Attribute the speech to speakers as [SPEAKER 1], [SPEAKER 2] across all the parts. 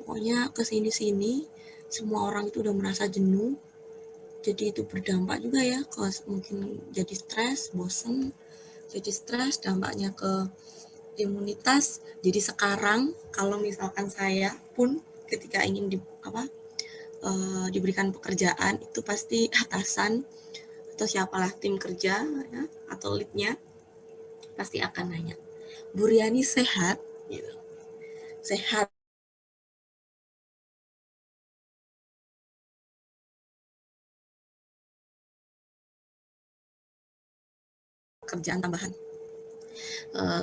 [SPEAKER 1] pokoknya kesini-sini semua orang itu udah merasa jenuh, jadi itu berdampak juga ya ke mungkin jadi stres, bosen, jadi stres, dampaknya ke imunitas. Jadi sekarang kalau misalkan saya pun ketika ingin diberikan pekerjaan itu pasti atasan atau siapalah tim kerja ya, atau leadnya pasti akan nanya, Bu Riani sehat? Gitu. Sehat. Kerjaan tambahan.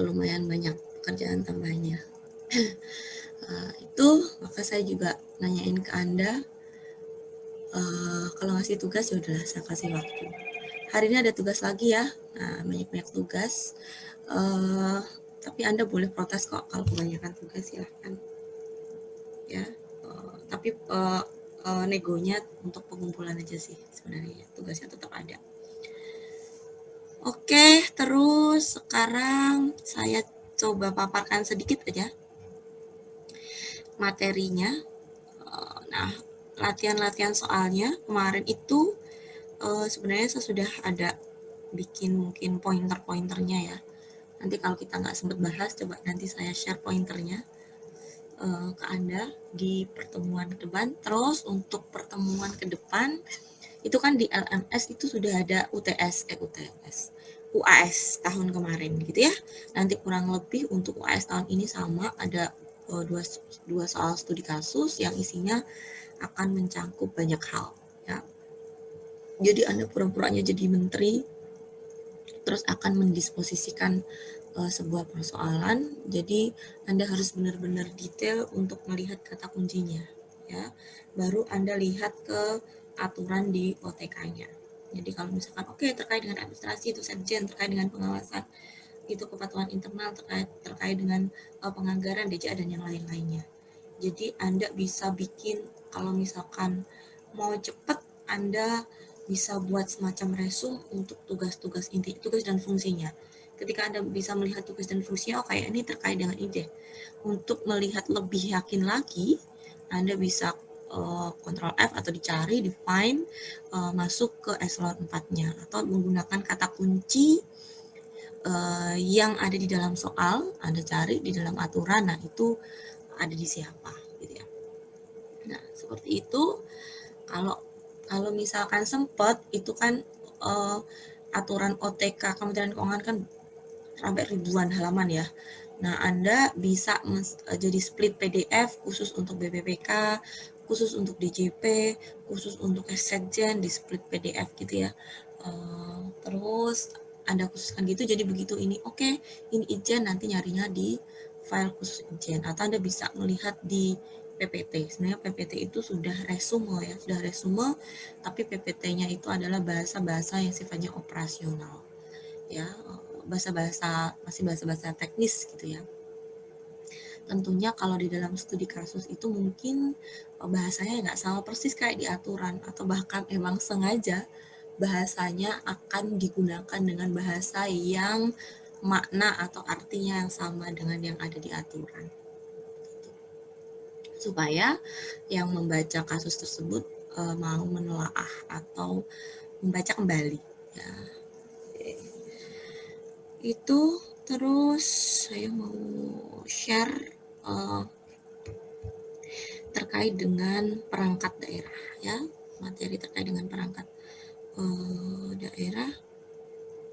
[SPEAKER 1] Lumayan banyak pekerjaan tambahnya. Itu maka saya juga nanyain ke Anda, kalau ngasih tugas ya udahlah saya kasih waktu. Hari ini ada tugas lagi ya, nah banyak-banyak tugas. Tapi Anda boleh protes kok kalau kebanyakan tugas, silahkan. Ya, tapi negonya untuk pengumpulan aja sih sebenarnya, tugasnya tetap ada. Oke, terus sekarang saya coba paparkan sedikit aja materinya. Nah, latihan-latihan soalnya kemarin itu sebenarnya saya sudah ada bikin mungkin pointer-pointernya ya. Nanti kalau kita nggak sempat bahas, coba nanti saya share pointernya ke Anda di pertemuan ke depan. Terus untuk pertemuan ke depan, itu kan di LMS itu sudah ada UAS tahun kemarin gitu ya. Nanti kurang lebih untuk UAS tahun ini sama, ada dua soal studi kasus yang isinya akan mencangkup banyak hal ya. Jadi Anda pura-puranya jadi menteri, terus akan mendisposisikan sebuah persoalan. Jadi Anda harus benar-benar detail untuk melihat kata kuncinya ya. Baru Anda lihat ke aturan di OTK-nya. Jadi kalau misalkan terkait dengan administrasi itu sekjen, terkait dengan pengawasan itu kepatuhan internal, terkait dengan penganggaran DJA dan yang lain-lainnya. Jadi Anda bisa bikin, kalau misalkan mau cepat, Anda bisa buat semacam resume untuk tugas-tugas inti, tugas dan fungsinya. Ketika Anda bisa melihat tugas dan fungsinya, kayak ini terkait dengan ide. Untuk melihat lebih yakin lagi, Anda bisa Ctrl F atau dicari, define, masuk ke eselon 4-nya atau menggunakan kata kunci yang ada di dalam soal, Anda cari di dalam aturan, nah itu ada di siapa gitu ya. Nah, seperti itu. Kalau misalkan sempat itu kan aturan OTK Kementerian Keuangan kan sampai ribuan halaman ya. Nah, Anda bisa jadi split PDF khusus untuk BPPK, khusus untuk DJP, khusus untuk Sekjen, di split PDF gitu ya. Terus Anda khususkan gitu, jadi begitu ini ini Ijen, nanti nyarinya di file khusus Ijen, atau Anda bisa melihat di PPT. Sebenarnya PPT itu sudah resume ya, tapi PPT-nya itu adalah bahasa-bahasa yang sifatnya operasional ya, masih bahasa-bahasa teknis gitu ya. Tentunya kalau di dalam studi kasus itu mungkin bahasanya nggak sama persis kayak di aturan, atau bahkan emang sengaja bahasanya akan digunakan dengan bahasa yang makna atau artinya yang sama dengan yang ada di aturan, supaya yang membaca kasus tersebut mau menelaah atau membaca kembali ya. Itu terus saya mau share terkait dengan perangkat daerah ya, materi terkait dengan perangkat daerah.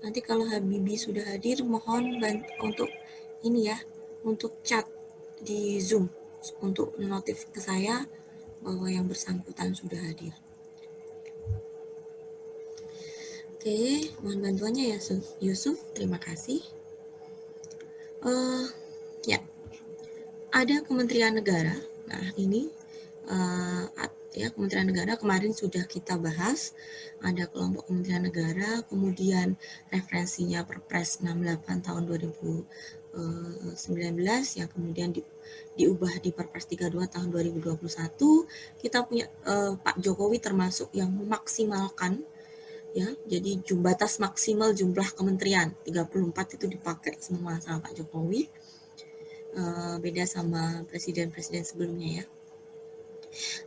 [SPEAKER 1] Nanti kalau Habibie sudah hadir, mohon untuk ini ya, untuk chat di Zoom untuk notif ke saya bahwa yang bersangkutan sudah hadir. Oke, mohon bantuannya ya Yusuf, terima kasih. Ya, ada Kementerian Negara. Nah, ini ya, Kementerian Negara kemarin sudah kita bahas, ada kelompok Kementerian Negara, kemudian referensinya Perpres 68 tahun 2019 yang kemudian diubah di Perpres 32 tahun 2021. Kita punya Pak Jokowi termasuk yang memaksimalkan ya, jadi batas maksimal jumlah kementerian 34 itu dipakai semua sama Pak Jokowi. Beda sama presiden-presiden sebelumnya ya.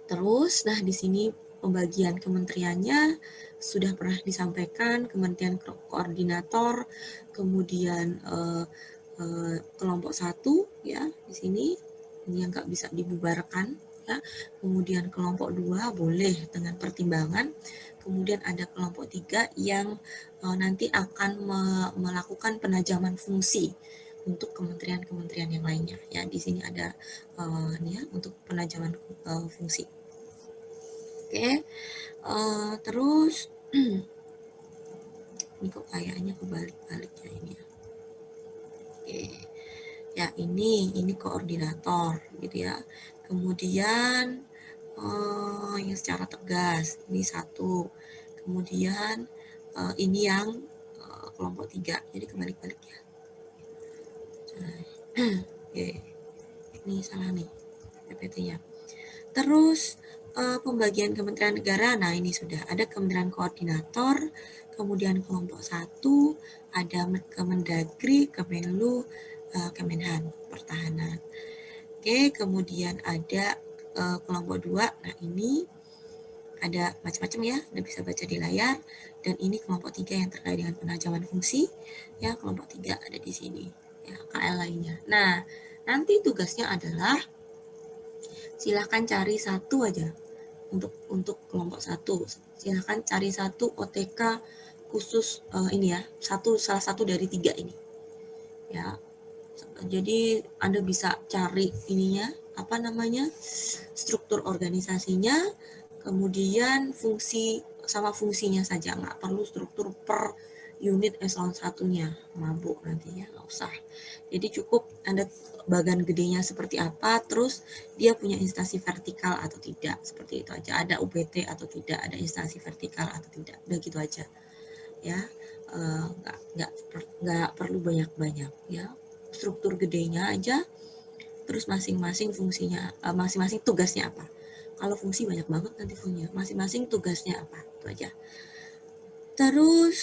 [SPEAKER 1] Terus, nah di sini pembagian kementeriannya sudah pernah disampaikan, kementerian koordinator, kemudian kelompok 1 ya di sini ini yang nggak bisa dibubarkan ya. Kemudian kelompok 2 boleh dengan pertimbangan. Kemudian ada kelompok 3 yang nanti akan melakukan penajaman fungsi untuk kementerian-kementerian yang lainnya ya. Di sini ada ini ya untuk penajaman fungsi. Oke, terus ini kok kayaknya kebalik-balik ya ini ya. Oke, ya ini koordinator gitu ya. Kemudian yang secara tegas ini 1. Kemudian ini yang kelompok 3. Jadi kebalik-balik ya. Oke, ini salah nih PPT-nya. Terus pembagian kementerian negara, nah ini sudah ada kementerian koordinator, kemudian kelompok 1, ada Kemendagri, Kemenlu, Kemenhan, pertahanan. Oke, kemudian ada kelompok 2, nah ini ada macam-macam ya, Anda bisa baca di layar, dan ini kelompok 3 yang terkait dengan penajaman fungsi, ya kelompok 3 ada di sini, ya KL lainnya. Nah, nanti tugasnya adalah silahkan cari satu aja untuk kelompok 1. Silahkan cari satu OTK khusus ini ya, salah satu dari 3 ini. Ya. Jadi Anda bisa cari ininya, apa namanya? Struktur organisasinya, kemudian fungsi sama fungsinya saja, nggak perlu struktur per unit eselon 1-nya, mabuk nantinya, nggak usah. Jadi cukup Anda bagan gedenya seperti apa, terus dia punya instansi vertikal atau tidak, seperti itu aja. Ada UPT atau tidak, ada instansi vertikal atau tidak, udah gitu aja. Ya, nggak perlu banyak-banyak ya. Struktur gedenya aja, terus masing-masing fungsinya, masing-masing tugasnya apa. Kalau fungsi banyak banget nanti punya, masing-masing tugasnya apa, itu aja. Terus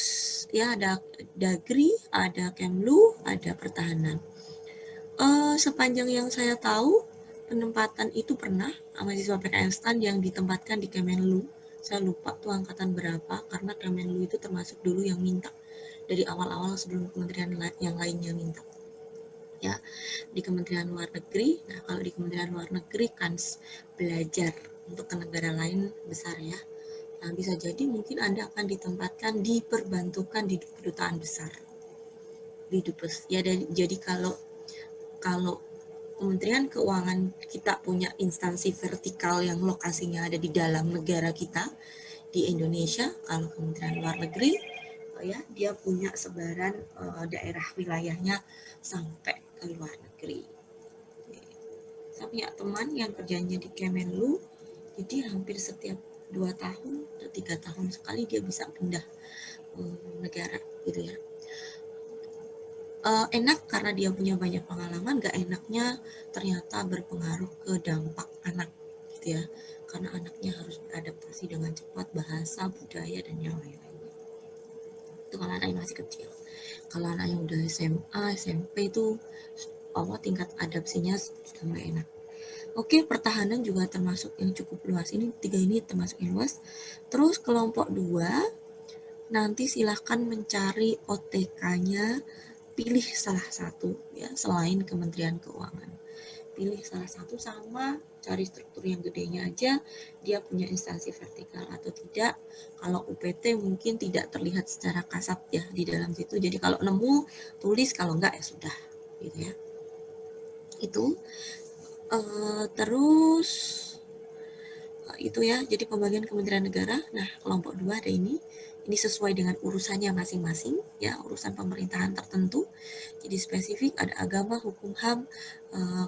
[SPEAKER 1] ya ada Dagri, ada Kemlu, ada pertahanan. Sepanjang yang saya tahu, penempatan itu pernah mahasiswa PKN STAN yang ditempatkan di Kemenlu. Saya lupa tuh angkatan berapa, karena Kemenlu itu termasuk dulu yang minta dari awal-awal sebelum kementerian yang lainnya minta. Ya, di Kementerian Luar Negeri. Nah, kalau di Kementerian Luar Negeri kan belajar untuk ke negara lain besar ya. Nah, bisa jadi mungkin Anda akan ditempatkan diperbantukan di kedutaan besar. Di dubes. Ya, jadi kalau Kementerian Keuangan kita punya instansi vertikal yang lokasinya ada di dalam negara kita di Indonesia, kalau Kementerian Luar Negeri ya dia punya sebaran daerah wilayahnya sampai ke luar negeri. Saya punya teman yang kerjanya di Kemenlu, jadi hampir setiap 2 tahun atau 3 tahun sekali dia bisa pindah negara gitu ya. Enak karena dia punya banyak pengalaman, gak enaknya ternyata berpengaruh ke dampak anak gitu ya, karena anaknya harus beradaptasi dengan cepat bahasa, budaya, dan yang lain-lain. Itu kalau anaknya masih kecil. Kalau anaknya udah SMA, SMP itu tingkat adaptasinya sudah mulai enak. Oke, pertahanan juga termasuk yang cukup luas. Ini 3 ini termasuk yang luas. Terus kelompok 2, nanti silahkan mencari OTK-nya, pilih salah satu ya, selain Kementerian Keuangan. Pilih salah satu sama cari struktur yang gedenya aja, dia punya instansi vertikal atau tidak. Kalau UPT mungkin tidak terlihat secara kasat ya di dalam situ, jadi kalau nemu tulis, kalau enggak ya sudah gitu ya. Itu terus itu ya, jadi pembagian kementerian negara. Nah, kelompok 2 ada ini sesuai dengan urusannya masing-masing ya, urusan pemerintahan tertentu. Jadi spesifik ada agama, hukum HAM,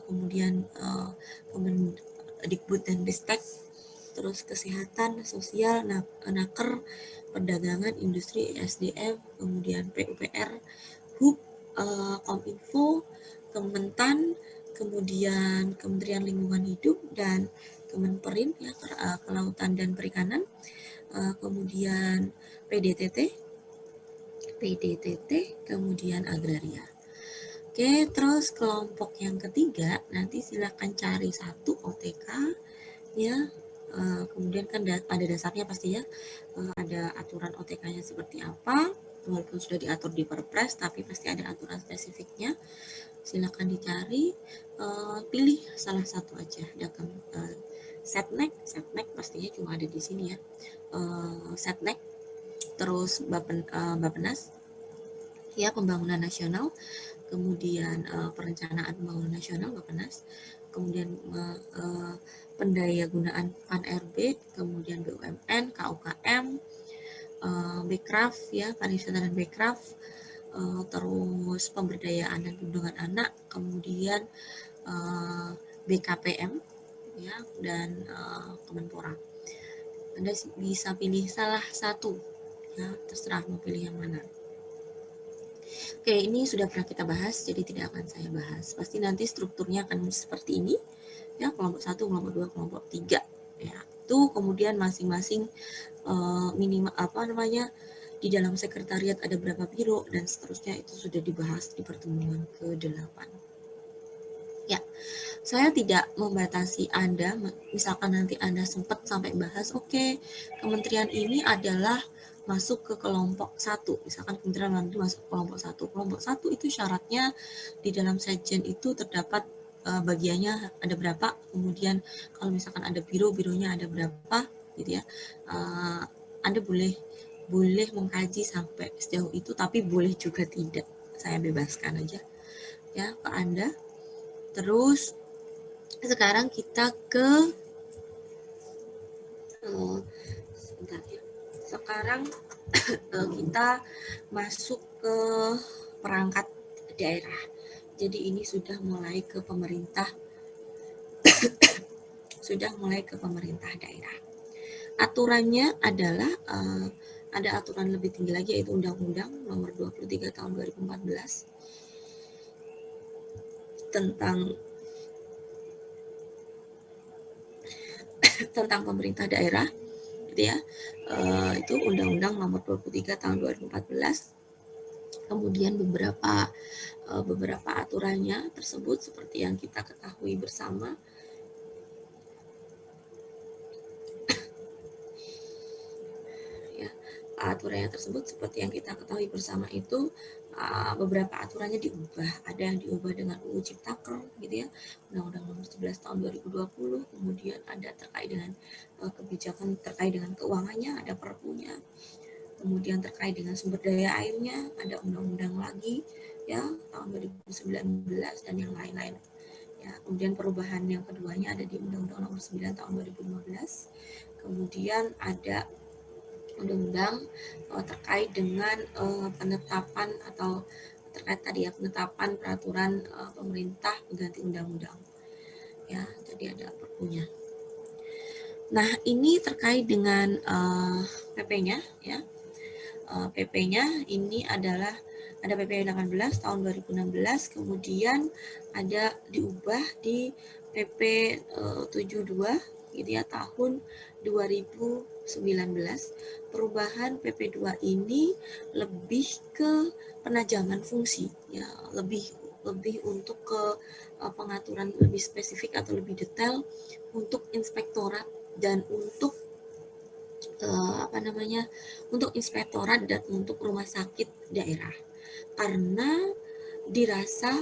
[SPEAKER 1] kemudian Kemendikbud dan Ristek, terus kesehatan, sosial, naker, perdagangan, industri, SDM, kemudian PUPR, HUB, Kominfo, Kementan, kemudian Kementerian Lingkungan Hidup, dan Kemenperin ya, Kelautan dan Perikanan, kemudian PDTT, kemudian Agraria. Oke, terus kelompok yang ketiga nanti silakan cari satu OTK ya. Kemudian kan pada dasarnya pasti ya ada aturan OTK-nya seperti apa, walaupun sudah diatur di Perpres, tapi pasti ada aturan spesifiknya. Silakan dicari, pilih salah satu aja. Setnek pastinya cuma ada di sini ya. Setnek, terus Bappenas, ya Pembangunan Nasional, kemudian Perencanaan Pembangunan Nasional Bappenas, kemudian Pendayagunaan Pan-RB, kemudian BUMN, KUKM, Bekraf ya, pariwisata dan Bekraf, terus pemberdayaan dan perlindungan anak, kemudian BKPM ya, dan Kemenpora. Anda bisa pilih salah satu ya, terserah mau pilih yang mana. Oke, ini sudah pernah kita bahas, jadi tidak akan saya bahas. Pasti nanti strukturnya akan seperti ini ya, kelompok 1, kelompok 2, kelompok 3 ya. Itu kemudian masing-masing minimal di dalam sekretariat ada berapa biro dan seterusnya, itu sudah dibahas di pertemuan ke-8. Ya, saya tidak membatasi Anda, misalkan nanti Anda sempat sampai bahas, oke, kementerian ini adalah masuk ke kelompok 1, misalkan kementerian nanti masuk ke kelompok 1. Kelompok 1 itu syaratnya di dalam sekjen itu terdapat bagiannya ada berapa, kemudian kalau misalkan ada bironya ada berapa gitu ya. Anda boleh mengkaji sampai sejauh itu, tapi boleh juga tidak, saya bebaskan aja ya ke Anda. Terus sekarang kita ke sebentar ya. Sekarang kita masuk ke perangkat daerah. Jadi ini sudah mulai ke pemerintah daerah. Aturannya adalah ada aturan lebih tinggi lagi, yaitu Undang-Undang Nomor 23 Tahun 2014 tentang pemerintah daerah, gitu ya. Itu Undang-Undang Nomor 23 Tahun 2014. Kemudian beberapa aturannya tersebut seperti yang kita ketahui bersama. Ya, aturannya tersebut seperti yang kita ketahui bersama itu beberapa aturannya diubah. Ada yang diubah dengan UU Ciptaker gitu ya, Undang-Undang Nomor 11 Tahun 2020. Kemudian ada terkait dengan kebijakan terkait dengan keuangannya, ada Perpunya. Kemudian terkait dengan sumber daya airnya ada undang-undang lagi ya tahun 2019 dan yang lain-lain. Ya, kemudian perubahan yang keduanya ada di Undang-Undang Nomor 9 Tahun 2015. Kemudian ada undang-undang terkait dengan penetapan atau terkait tadi ya penetapan peraturan pemerintah pengganti undang-undang. Ya, jadi ada Perpunya. Nah, ini terkait dengan PP-nya ya. PP-nya ini adalah ada PP 18 tahun 2016, kemudian ada diubah di PP 72 gitu ya tahun 2019. Perubahan PP 2 ini lebih ke penajaman fungsi ya, lebih untuk ke pengaturan lebih spesifik atau lebih detail untuk inspektorat dan untuk untuk inspektorat dan untuk rumah sakit daerah, karena dirasa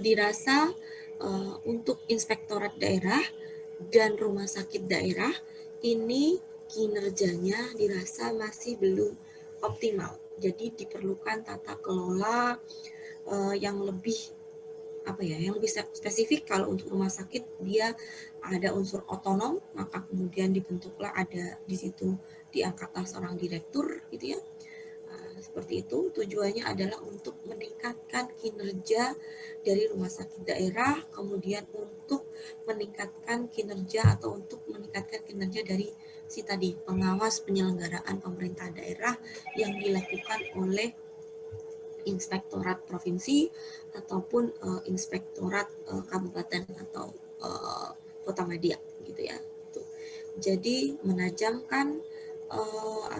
[SPEAKER 1] dirasa untuk inspektorat daerah dan rumah sakit daerah ini kinerjanya dirasa masih belum optimal. Jadi diperlukan tata kelola yang lebih yang lebih spesifik. Kalau untuk rumah sakit dia ada unsur otonom, maka kemudian dibentuklah ada di situ diangkatlah seorang direktur gitu ya. Seperti itu, tujuannya adalah untuk meningkatkan kinerja dari rumah sakit daerah, kemudian untuk meningkatkan kinerja atau untuk meningkatkan kinerja dari si tadi pengawas penyelenggaraan pemerintah daerah yang dilakukan oleh inspektorat provinsi ataupun inspektorat kabupaten atau kota media gitu ya. Jadi menajamkan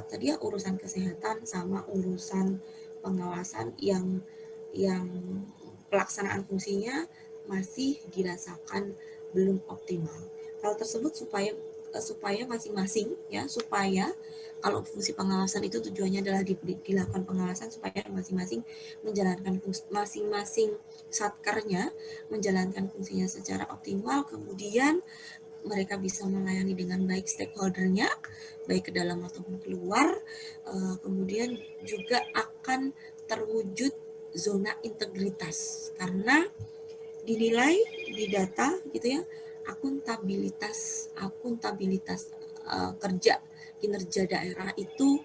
[SPEAKER 1] tadi ya urusan kesehatan sama urusan pengawasan yang pelaksanaan fungsinya masih dirasakan belum optimal. Hal tersebut supaya masing-masing ya, supaya kalau fungsi pengawasan itu tujuannya adalah dilakukan pengawasan supaya masing-masing menjalankan masing-masing satkernya menjalankan fungsinya secara optimal, kemudian mereka bisa melayani dengan baik stakeholdernya, baik ke dalam ataupun keluar, kemudian juga akan terwujud zona integritas karena dinilai di data gitu ya, akuntabilitas kerja kinerja daerah itu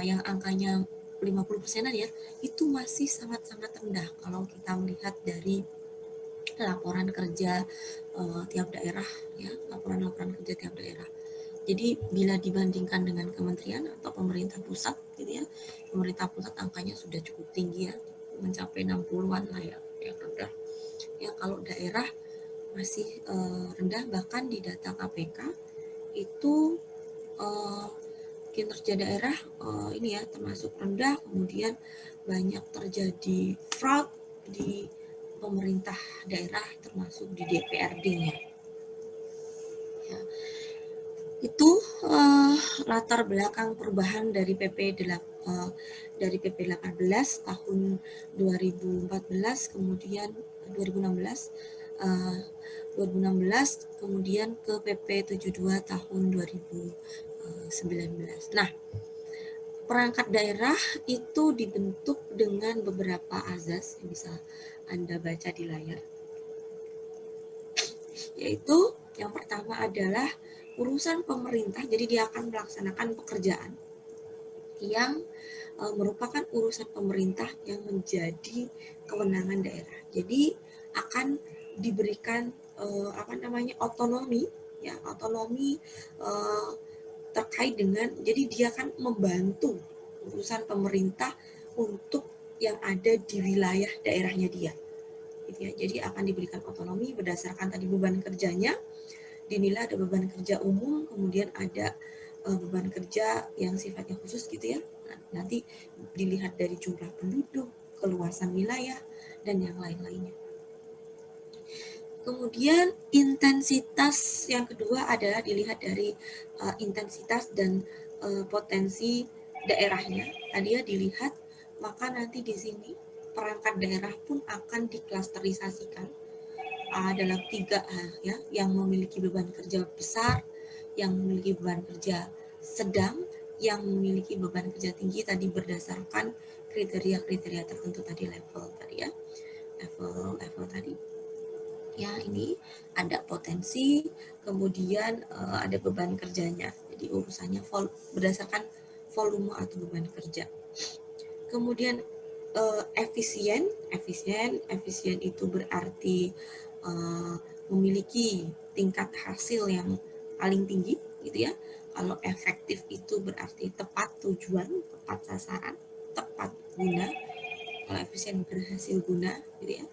[SPEAKER 1] yang angkanya 50%-an ya, itu masih sangat-sangat rendah kalau kita melihat dari laporan kerja tiap daerah ya, laporan kerja tiap daerah. Jadi bila dibandingkan dengan kementerian atau pemerintah pusat gitu ya, pemerintah pusat angkanya sudah cukup tinggi ya, mencapai 60-an lah ya, yang rendah. Ya kalau daerah masih rendah, bahkan di data KPK itu kinerja daerah ini ya termasuk rendah, kemudian banyak terjadi fraud di pemerintah daerah termasuk di DPRD-nya. Ya. Itu latar belakang perubahan dari PP 18 tahun 2014, kemudian 2016 kemudian ke PP 72 tahun 2019. Nah, perangkat daerah itu dibentuk dengan beberapa azas yang bisa Anda baca di layar. Yaitu yang pertama adalah urusan pemerintah, jadi dia akan melaksanakan pekerjaan yang merupakan urusan pemerintah yang menjadi kewenangan daerah. Jadi akan diberikan otonomi ya, otonomi terkait dengan, jadi dia akan membantu urusan pemerintah untuk yang ada di wilayah daerahnya dia. Gitu ya. Jadi akan diberikan otonomi berdasarkan tadi beban kerjanya, dinilai ada beban kerja umum, kemudian ada beban kerja yang sifatnya khusus gitu ya. Nah, nanti dilihat dari jumlah penduduk, keluasan wilayah, dan yang lain-lainnya. Kemudian intensitas yang kedua adalah dilihat dari intensitas dan potensi daerahnya. Tadi ya dilihat, maka nanti di sini perangkat daerah pun akan diklasterisasikan dalam 3 ya, yang memiliki beban kerja besar, yang memiliki beban kerja sedang, yang memiliki beban kerja tinggi tadi berdasarkan kriteria-kriteria tertentu tadi, level tadi ya, level tadi. Ya, ini ada potensi, kemudian ada beban kerjanya. Jadi urusannya berdasarkan volume atau beban kerja. Kemudian efisien itu berarti memiliki tingkat hasil yang paling tinggi gitu ya. Kalau efektif itu berarti tepat tujuan, tepat sasaran, tepat guna. Kalau efisien berhasil guna gitu ya.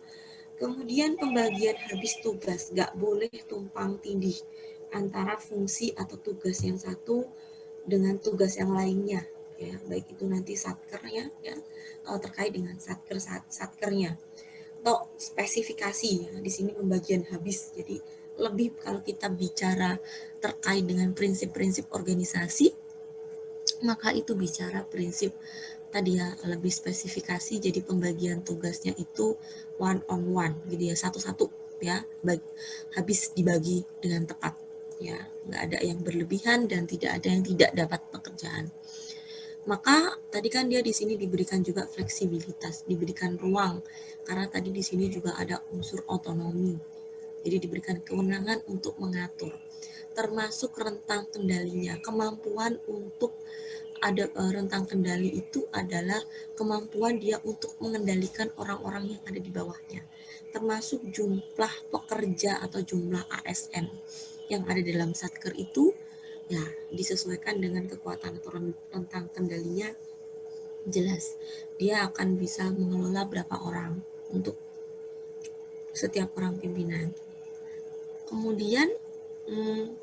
[SPEAKER 1] Kemudian pembagian habis tugas, nggak boleh tumpang tindih antara fungsi atau tugas yang satu dengan tugas yang lainnya, ya, baik itu nanti satkernya, ya, terkait dengan satkernya, atau spesifikasi, ya, di sini pembagian habis. Jadi lebih kalau kita bicara terkait dengan prinsip-prinsip organisasi, maka itu bicara prinsip tadi ya, lebih spesifikasi, jadi pembagian tugasnya itu one on one gitu ya, satu-satu ya, habis dibagi dengan tepat ya, nggak ada yang berlebihan dan tidak ada yang tidak dapat pekerjaan. Maka tadi kan dia di sini diberikan juga fleksibilitas, diberikan ruang, karena tadi di sini juga ada unsur otonomi, jadi diberikan kewenangan untuk mengatur, termasuk rentang kendalinya, kemampuan untuk ada rentang kendali itu adalah kemampuan dia untuk mengendalikan orang-orang yang ada di bawahnya, termasuk jumlah pekerja atau jumlah ASN yang ada dalam satker itu ya disesuaikan dengan kekuatan atau rentang kendalinya. Jelas dia akan bisa mengelola berapa orang untuk setiap orang pimpinan. Kemudian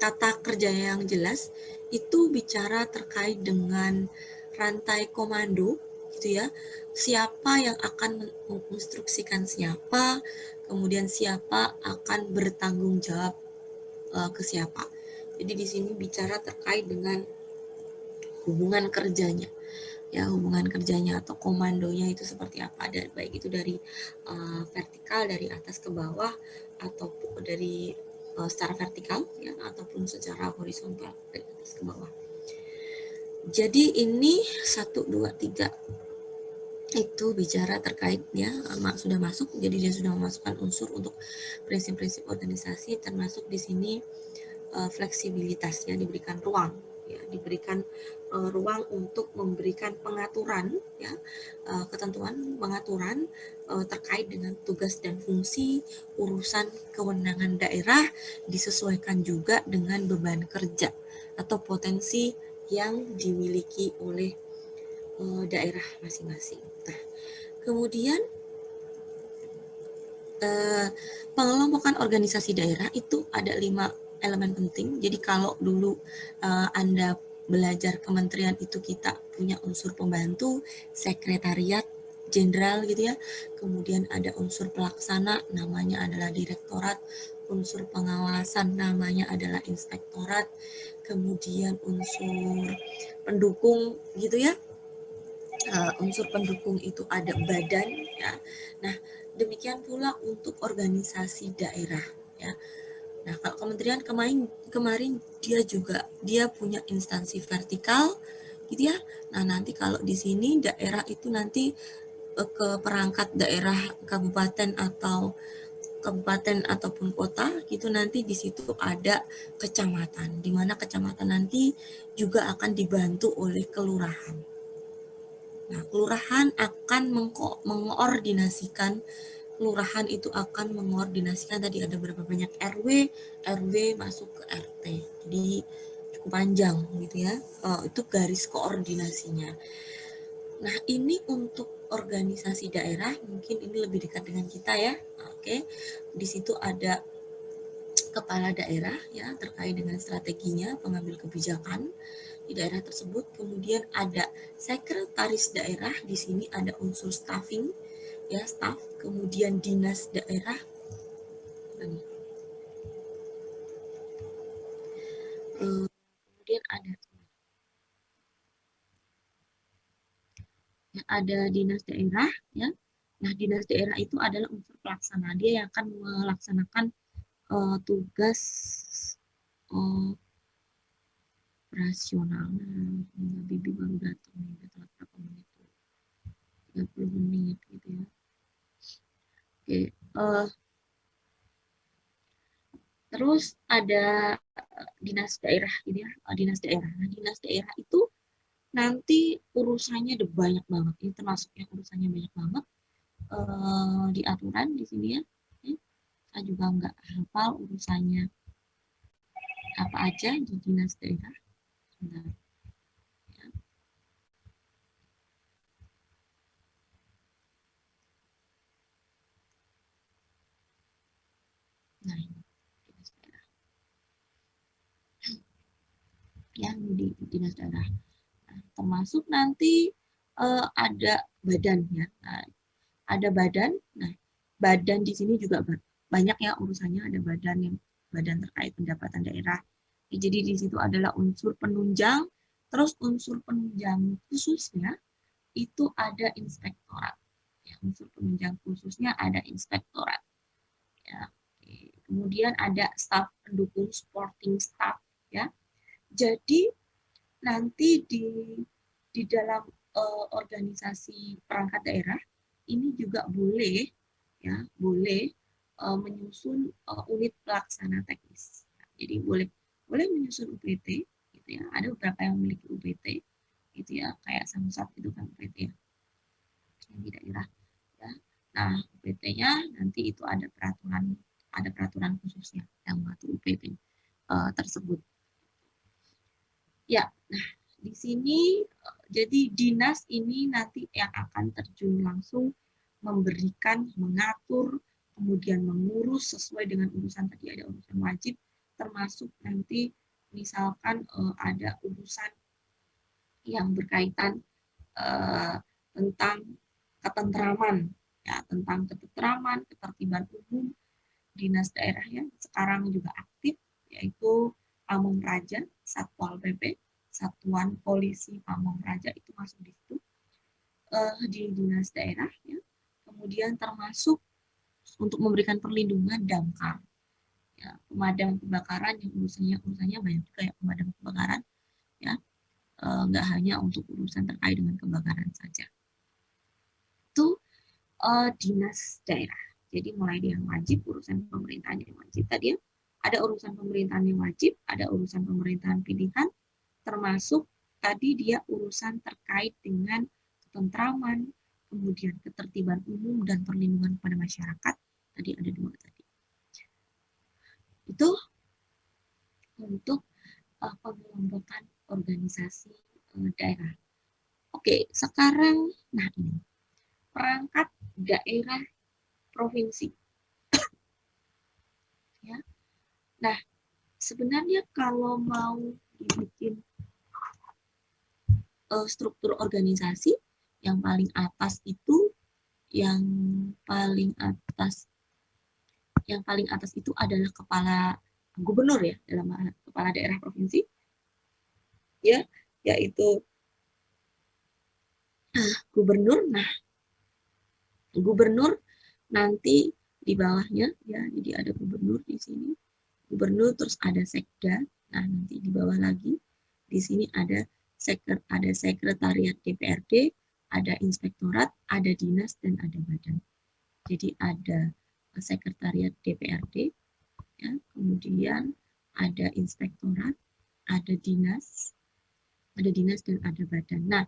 [SPEAKER 1] tata kerja yang jelas itu bicara terkait dengan rantai komando gitu ya. Siapa yang akan menginstruksikan siapa, kemudian siapa akan bertanggung jawab ke siapa. Jadi di sini bicara terkait dengan hubungan kerjanya, ya hubungan kerjanya atau komandonya itu seperti apa, dan baik itu dari vertikal dari atas ke bawah ataupun dari secara vertikal ya ataupun secara horizontal dari atas ke bawah. Jadi ini 1, 2, 3 itu bicara terkait ya sudah masuk, jadi dia sudah memasukkan unsur untuk prinsip-prinsip organisasi, termasuk di sini fleksibilitasnya, diberikan ruang ya, diberikan ruang untuk memberikan pengaturan ya, ketentuan pengaturan terkait dengan tugas dan fungsi, urusan kewenangan daerah disesuaikan juga dengan beban kerja atau potensi yang dimiliki oleh daerah masing-masing. Nah, kemudian pengelompokan organisasi daerah itu ada 5 elemen penting. Jadi kalau dulu Anda belajar kementerian itu kita punya unsur pembantu, sekretariat jenderal gitu ya. Kemudian ada unsur pelaksana, namanya adalah direktorat. Unsur pengawasan namanya adalah inspektorat. Kemudian unsur pendukung gitu ya. Unsur pendukung itu ada badan ya. Nah, demikian pula untuk organisasi daerah ya. Nah, kalau kementerian kemarin dia punya instansi vertikal gitu ya. Nah, nanti kalau di sini daerah itu nanti ke perangkat daerah kabupaten ataupun kota gitu, nanti di situ ada kecamatan, di mana kecamatan nanti juga akan dibantu oleh kelurahan. Nah, kelurahan akan kelurahan itu akan mengordinasikan, tadi ada berapa banyak RW masuk ke RT. Jadi cukup panjang gitu ya. Itu garis koordinasinya. Nah, ini untuk organisasi daerah, mungkin ini lebih dekat dengan kita ya. Oke. Di situ ada kepala daerah ya terkait dengan strateginya, pengambil kebijakan di daerah tersebut. Kemudian ada sekretaris daerah, di sini ada unsur staffing ya, staff. Kemudian dinas daerah, kemudian ada dinas daerah ya. Nah, dinas daerah itu adalah unsur pelaksana, dia yang akan melaksanakan tugas operasional. Nah, Bibi baru datang nih, udah telat berapa menit, 30 menit gitu ya. Oke, terus ada dinas daerah gitu ya, dinas daerah. Nah, dinas daerah itu nanti urusannya ada banyak banget. Ini termasuk yang urusannya banyak banget di aturan di sini ya. Saya juga nggak hafal urusannya apa aja di dinas daerah. Sebentar, ya. Nah, ini dinas daerah. Ya, di dinas daerah. Nah, termasuk nanti ada badannya. Nah, ada badan. Nah, badan di sini juga banyak ya urusannya. Ada badan terkait pendapatan daerah. Jadi di situ adalah unsur penunjang. Terus unsur penunjang khususnya itu ada inspektorat. Ya, unsur penunjang khususnya ada inspektorat. Ya. Kemudian ada staff pendukung, supporting staff. Ya. Jadi nanti di dalam organisasi perangkat daerah ini juga boleh ya boleh menyusun unit pelaksana teknis. Nah, jadi boleh menyusun UPT gitu ya. Ada beberapa yang memiliki UPT gitu ya, kayak Samsat itu kan UPT ya, yang di daerah ya. Nah, UPT-nya nanti itu ada peraturan khususnya yang mengatur UPT tersebut. Ya, nah di sini jadi dinas ini nanti yang akan terjun langsung memberikan, mengatur, kemudian mengurus sesuai dengan urusan, tadi ada urusan wajib, termasuk nanti misalkan ada urusan yang berkaitan tentang ketentraman, ya, tentang ketentraman, ketertiban umum. Dinas daerahnya sekarang juga aktif, yaitu Pamong Praja, Satpol PP, Satuan Polisi Pamong Praja itu masuk di situ, di dinas daerah, ya. Kemudian termasuk untuk memberikan perlindungan damkar, ya, pemadam kebakaran yang urusannya banyak juga ya, pemadam kebakaran, ya, nggak hanya untuk urusan terkait dengan kebakaran saja. Itu dinas daerah. Jadi mulai dia wajib, urusan pemerintahan yang wajib. Tadi ya, ada urusan pemerintahan yang wajib, ada urusan pemerintahan pilihan, termasuk tadi dia urusan terkait dengan ketentraman, kemudian ketertiban umum dan perlindungan pada masyarakat. Tadi ada dua tadi. Itu untuk pengelompokan organisasi daerah. Oke, sekarang, nah ini perangkat daerah provinsi. Ya. Nah, sebenarnya kalau mau dibikin struktur organisasi, yang paling atas itu itu adalah kepala gubernur, ya, dalam kepala daerah provinsi, ya, yaitu gubernur. Nah, gubernur nanti di bawahnya, ya, jadi ada gubernur di sini, gubernur, terus ada sekda. Nah, nanti di bawah lagi di sini ada sekretariat DPRD, ada inspektorat, ada dinas, dan ada badan. Jadi ada sekretariat DPRD, ya, kemudian ada inspektorat, ada dinas dan ada badan. Nah,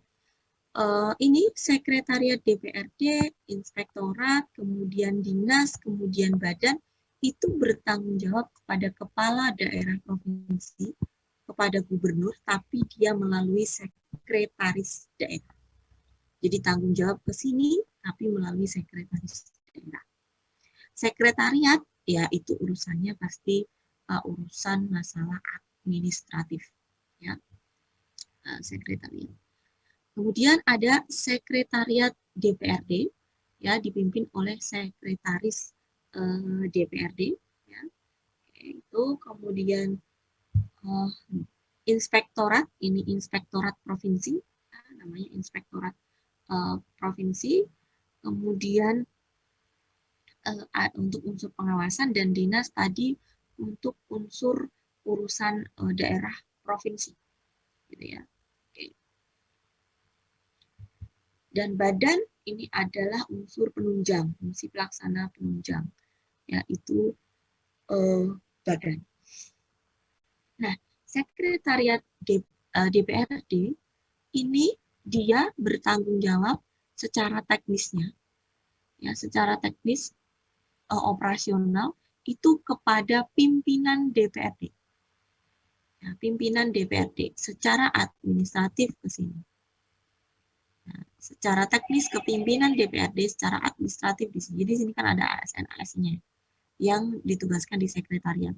[SPEAKER 1] ini sekretariat DPRD, inspektorat, kemudian dinas, kemudian badan, itu bertanggung jawab kepada kepala daerah provinsi, kepada gubernur, tapi dia melalui sekretaris daerah. Jadi tanggung jawab ke sini, tapi melalui sekretaris daerah. Sekretariat, ya, itu urusannya pasti urusan masalah administratif, ya, sekretariat. Kemudian ada sekretariat DPRD, ya, dipimpin oleh sekretaris DPRD, ya. Itu kemudian inspektorat, ini inspektorat provinsi, ya, namanya inspektorat provinsi. Kemudian untuk unsur pengawasan, dan dinas tadi untuk unsur urusan daerah provinsi, gitu ya. Oke. Dan badan ini adalah unsur penunjang, fungsi pelaksana penunjang, yaitu badan. Nah, sekretariat DPRD ini dia bertanggung jawab secara teknisnya, ya, secara teknis operasional itu kepada pimpinan DPRD. Ya, pimpinan DPRD secara administratif ke sini. Nah, secara teknis kepimpinan DPRD, secara administratif di sini. Jadi di sini kan ada ASN-ASN-nya yang ditugaskan di sekretariat.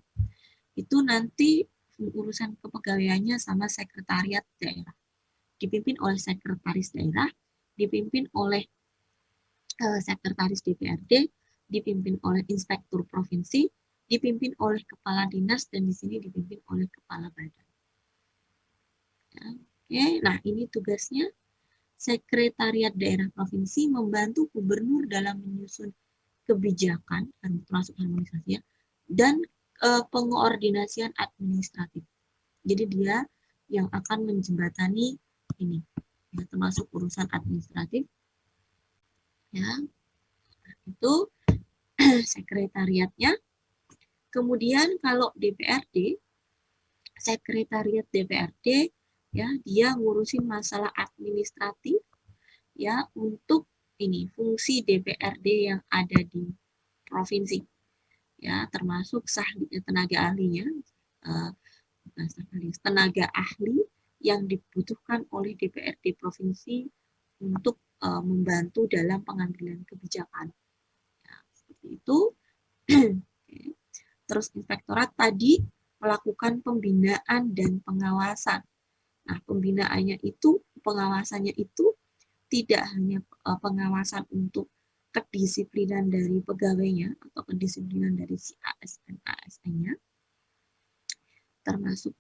[SPEAKER 1] Itu nanti urusan kepegawaiannya sama sekretariat daerah. Dipimpin oleh sekretaris daerah, dipimpin oleh sekretaris DPRD, dipimpin oleh inspektur provinsi, dipimpin oleh kepala dinas, dan di sini dipimpin oleh kepala badan. Ya, oke, nah ini tugasnya. Sekretariat daerah provinsi membantu gubernur dalam menyusun kebijakan, termasuk harmonisasi, ya, dan pengoordinasian administratif. Jadi dia yang akan menjembatani ini, ya, termasuk urusan administratif, ya, itu sekretariatnya. Kemudian kalau DPRD, sekretariat DPRD, ya, dia ngurusin masalah administratif, ya, untuk ini fungsi DPRD yang ada di provinsi, ya, termasuk tenaga ahlinya, tenaga ahli yang dibutuhkan oleh DPRD provinsi untuk membantu dalam pengambilan kebijakan, ya, seperti itu. Terus inspektorat tadi melakukan pembinaan dan pengawasan. Nah, pembinaannya itu, pengawasannya itu tidak hanya pengawasan untuk kedisiplinan dari pegawainya atau kedisiplinan dari si ASN ASN-nya, termasuk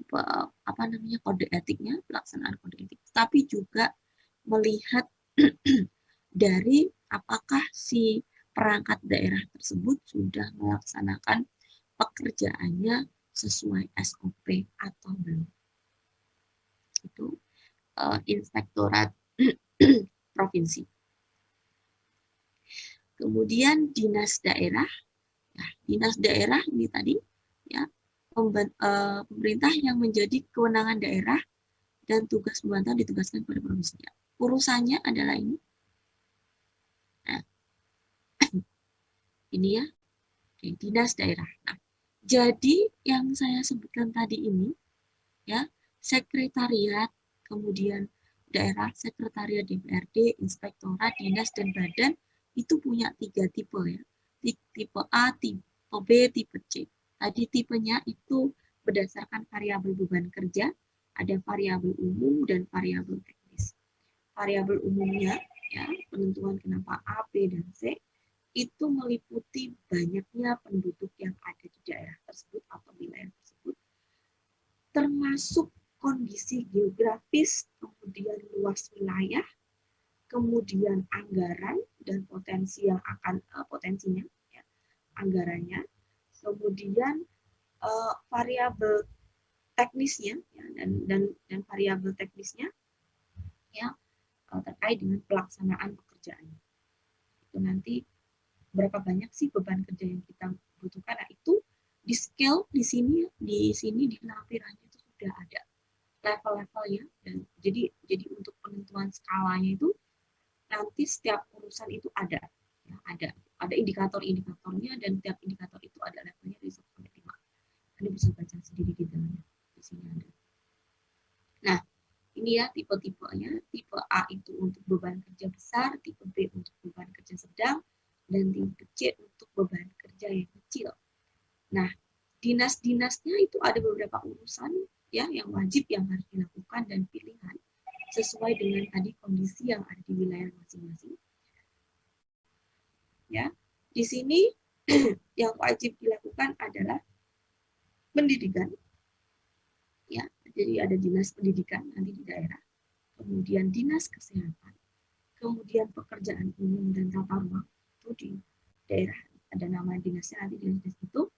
[SPEAKER 1] kode etiknya, pelaksanaan kode etik, tapi juga melihat dari apakah si perangkat daerah tersebut sudah melaksanakan pekerjaannya sesuai SOP atau belum. Itu Inspektorat Provinsi. Kemudian dinas daerah. Nah, dinas daerah ini tadi ya pemerintah yang menjadi kewenangan daerah dan tugas pemantauan ditugaskan kepada provinsi. Urusannya adalah ini. Nah, ini ya, dinas daerah. Nah, jadi yang saya sebutkan tadi ini ya, sekretariat, kemudian daerah, sekretariat DPRD, inspektorat, dinas, dan badan itu punya 3 tipe ya. Tipe A, tipe B, tipe C. Tadi tipenya itu berdasarkan variabel beban kerja, ada variabel umum dan variabel teknis. Variabel umumnya ya, penentuan kenapa A, B, dan C itu meliputi banyaknya penduduk yang ada di daerah tersebut atau wilayah tersebut, termasuk kondisi geografis, kemudian luas wilayah, kemudian anggaran dan potensi yang akan potensinya, ya, anggarannya, kemudian variabel teknisnya ya, dan variabel teknisnya ya terkait dengan pelaksanaan pekerjaan. Itu nanti berapa banyak sih beban kerja yang kita butuhkan. Nah, itu di scale di sini di lampirannya itu sudah ada level-levelnya, dan jadi untuk penentuan skalanya itu nanti setiap urusan itu ada ya, ada indikator-indikatornya, dan tiap indikator itu ada levelnya dari 1 sampai 5. Anda bisa baca sendiri di dalamnya, di sini ada. Nah, ini ya tipe-tipenya. Tipe A itu untuk beban kerja besar, tipe B untuk beban kerja sedang, dan tipe C untuk beban kerja yang kecil. Nah, dinas-dinasnya itu ada beberapa urusan ya yang wajib yang harus dilakukan dan pilihan sesuai dengan tadi kondisi yang ada di wilayah masing-masing. Ya, di sini yang wajib dilakukan adalah pendidikan. Ya, jadi ada dinas pendidikan nanti di daerah, kemudian dinas kesehatan, kemudian pekerjaan umum dan tata ruang itu di daerah ada nama dinasnya nanti dinas itu,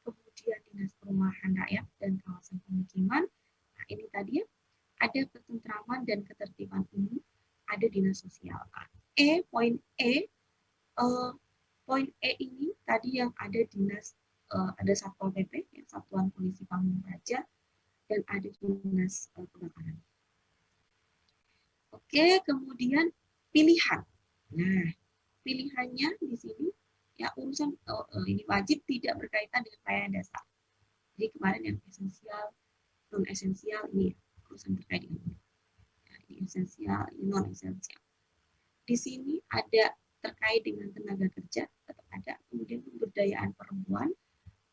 [SPEAKER 1] kemudian dinas perumahan rakyat dan kawasan pemukiman. Nah, ini tadi ya, ada ketentraman dan ketertiban umum, ada dinas sosial. Poin E ini tadi yang ada dinas ada Satpol PP, ya, Satuan Polisi Pamung Praja, dan ada dinas kebakaran. Oke, kemudian pilihan. Nah, pilihannya di sini ya urusan ini wajib tidak berkaitan dengan pelayanan dasar. Jadi kemarin yang esensial, non esensial ini urusan terkait dengan ini. Ya, ini esensial, ini non esensial. Di sini ada terkait dengan tenaga kerja, tetap ada, kemudian pemberdayaan perempuan,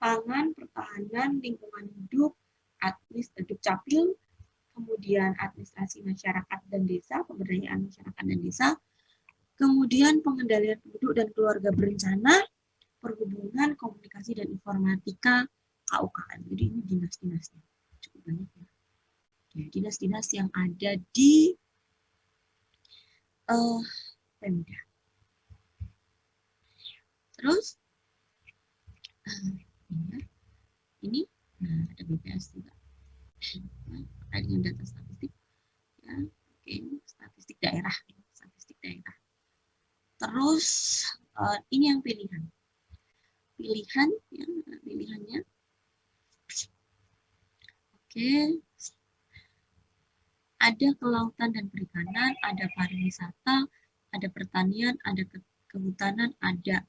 [SPEAKER 1] pangan, pertahanan, lingkungan hidup, Dukcapil, kemudian administrasi masyarakat dan desa, pemberdayaan masyarakat dan desa, kemudian pengendalian penduduk dan keluarga berencana, perhubungan, komunikasi dan informatika, KUKM. Jadi ini dinas-dinasnya cukup banyak ya. Dinas-dinas yang ada di Pemda. Terus ini ada BPS juga. Terkait dengan data statistik ya, statistik daerah. Terus ini yang pilihannya ada kelautan dan perikanan, ada pariwisata, ada pertanian, ada kehutanan, ada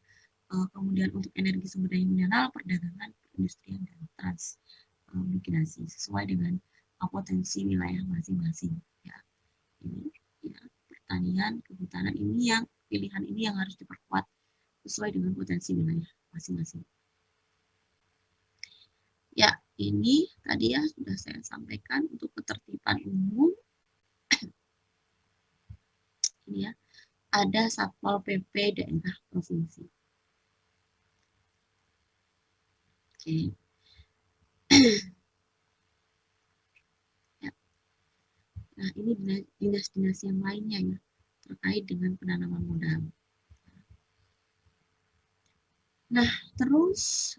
[SPEAKER 1] kemudian untuk energi sumber daya mineral, perdagangan, perindustrian, dan transmigrasi sesuai dengan potensi wilayah masing-masing. Ya, ini ya, pertanian, kehutanan ini yang pilihan ini yang harus diperkuat sesuai dengan potensi wilayah masing-masing. Ya, ini tadi ya sudah saya sampaikan untuk ketertiban umum. ini ya, ada Satpol PP daerah provinsi. Oke. Ya. Nah, ini dinas-dinas yang lainnya ya, terkait dengan penanaman modal. Nah, terus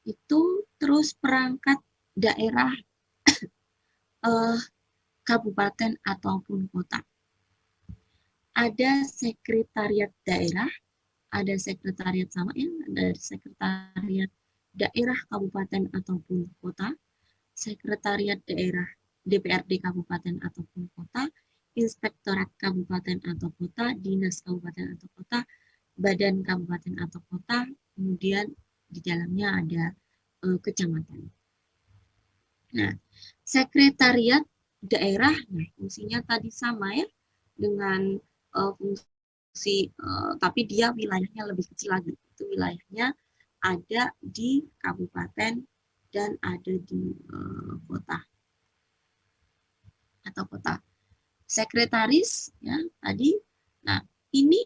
[SPEAKER 1] itu terus perangkat daerah kabupaten ataupun kota. Ada sekretariat daerah, ada sekretariat sama ya, ada sekretariat daerah kabupaten ataupun kota, sekretariat daerah DPRD kabupaten ataupun kota, inspektorat kabupaten atau kota, dinas kabupaten atau kota, badan kabupaten atau kota, kemudian di dalamnya ada kecamatan. Nah, sekretariat daerah, nah fungsinya tadi sama ya dengan fungsi, tapi dia wilayahnya lebih kecil lagi. Itu wilayahnya ada di kabupaten dan ada di kota atau kota. Sekretaris ya tadi. Nah, ini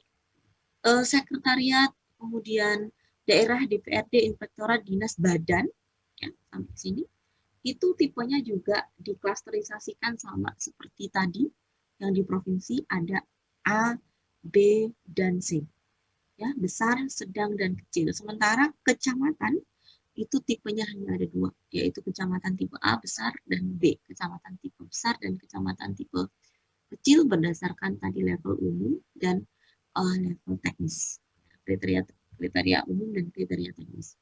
[SPEAKER 1] sekretariat, kemudian daerah DPRD, inspektorat, dinas, badan ya sampai sini. Itu tipenya juga diklasterisasikan sama seperti tadi yang di provinsi ada A, B, dan C. Ya, besar, sedang, dan kecil. Sementara kecamatan itu tipenya hanya ada dua, yaitu kecamatan tipe A besar dan B, kecamatan tipe besar dan kecamatan tipe kecil berdasarkan tadi level umum dan level teknis, kriteria umum dan kriteria teknis.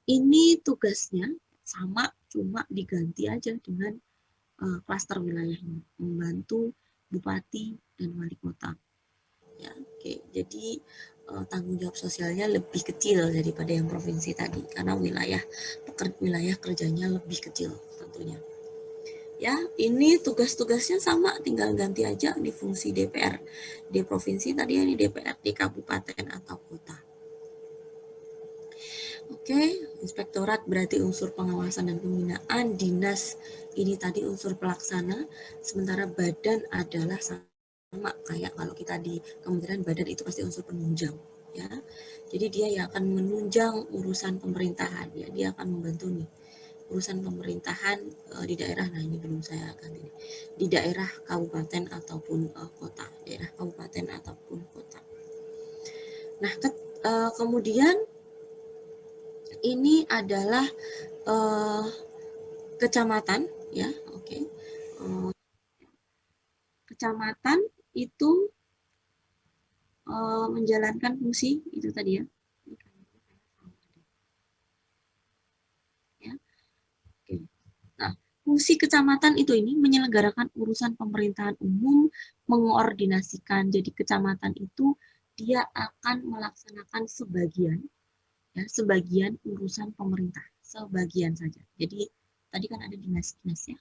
[SPEAKER 1] Ini tugasnya sama, cuma diganti aja dengan klaster wilayahnya, membantu bupati dan wali kota. Ya, oke. Jadi tanggung jawab sosialnya lebih kecil daripada yang provinsi tadi karena wilayah kerjanya lebih kecil tentunya. Ya, ini tugas-tugasnya sama, tinggal ganti aja di fungsi DPR di provinsi tadi ini DPR di kabupaten atau kota. Oke, inspektorat berarti unsur pengawasan dan pembinaan, dinas ini tadi unsur pelaksana, sementara badan adalah sama kayak kalau kita di kementerian, badan itu pasti unsur penunjang ya. Jadi dia yang akan menunjang urusan pemerintahan ya, dia akan membantu nih urusan pemerintahan di daerah. Nah, ini belum saya ganti nih. Di daerah kabupaten ataupun kota, daerah kabupaten ataupun kota. Nah, kemudian ini adalah kecamatan ya, oke. Kecamatan itu menjalankan fungsi itu tadi ya. Ya. Oke. Nah, fungsi kecamatan itu ini menyelenggarakan urusan pemerintahan umum, mengoordinasikan. Jadi kecamatan itu dia akan melaksanakan sebagian ya, sebagian urusan pemerintah, sebagian saja. Jadi tadi kan ada dinas-dinas ya,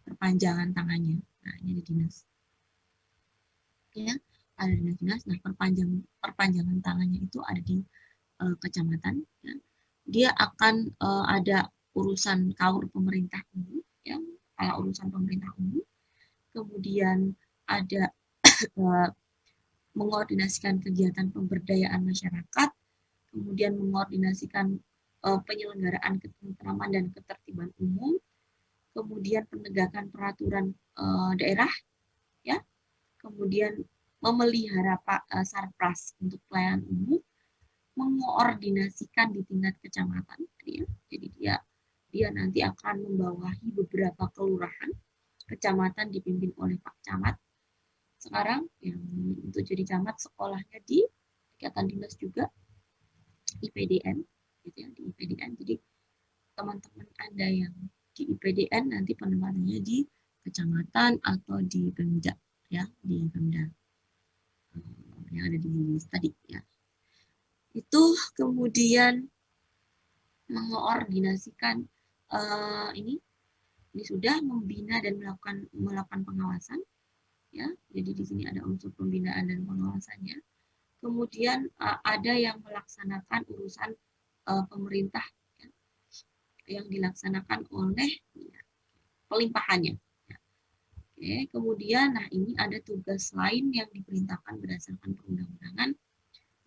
[SPEAKER 1] perpanjangan tangannya. Nah, ini ada dinas. Ya, ada dinas-dinas. Nah, perpanjangan tangannya itu ada di kecamatan ya. Dia akan ada urusan kaur pemerintah umum ya, urusan pemerintah umum. Kemudian ada mengoordinasikan kegiatan pemberdayaan masyarakat, kemudian mengoordinasikan penyelenggaraan ketentraman dan ketertiban umum, kemudian penegakan peraturan daerah ya, kemudian memelihara sarpras untuk pelayanan umum, mengoordinasikan di tingkat kecamatan ya. Jadi dia nanti akan membawahi beberapa kelurahan, kecamatan dipimpin oleh Pak Camat. Sekarang yang untuk jadi camat sekolahnya di ikatan dinas juga IPDN gitu ya, di IPDN. Jadi teman-teman Anda yang di IPDN nanti penempatannya di kecamatan atau di Pemda ya, di Pemda yang ada di tadi ya. Itu kemudian mengoordinasikan ini sudah membina dan melakukan pengawasan ya. Jadi di sini ada unsur pembinaan dan pengawasannya. Kemudian ada yang melaksanakan urusan pemerintah ya, yang dilaksanakan oleh ya, pelimpahannya. Oke, kemudian nah ini ada tugas lain yang diperintahkan berdasarkan perundang-undangan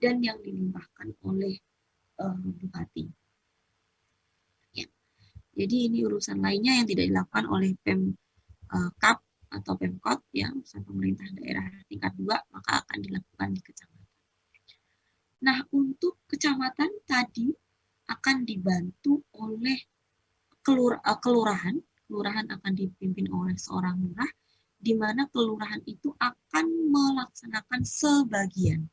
[SPEAKER 1] dan yang dilimpahkan oleh bupati. Ya. Jadi ini urusan lainnya yang tidak dilakukan oleh Pemkab atau Pemkot ya, urusan pemerintah daerah tingkat 2, maka akan dilakukan di kecamatan. Nah, untuk kecamatan tadi akan dibantu oleh kelurahan. Kelurahan akan dipimpin oleh seorang lurah, di mana kelurahan itu akan melaksanakan sebagian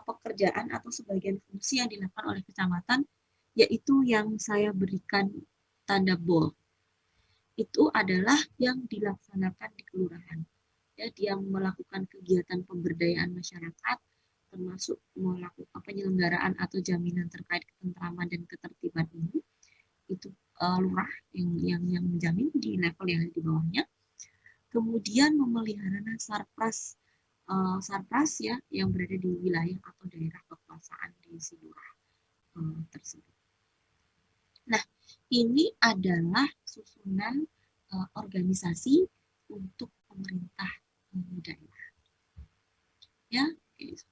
[SPEAKER 1] pekerjaan atau sebagian fungsi yang dilakukan oleh kecamatan, yaitu yang saya berikan tanda bold. Itu adalah yang dilaksanakan di kelurahan. Ya, dia melakukan kegiatan pemberdayaan masyarakat, termasuk melakukan penyelenggaraan atau jaminan terkait ketentraman dan ketertiban umum. Itu lurah yang menjamin di level yang di bawahnya. Kemudian memelihara sarpras ya yang berada di wilayah atau daerah kekuasaan di si lurah tersebut. Nah, ini adalah susunan organisasi untuk pemerintah daerah. Ya,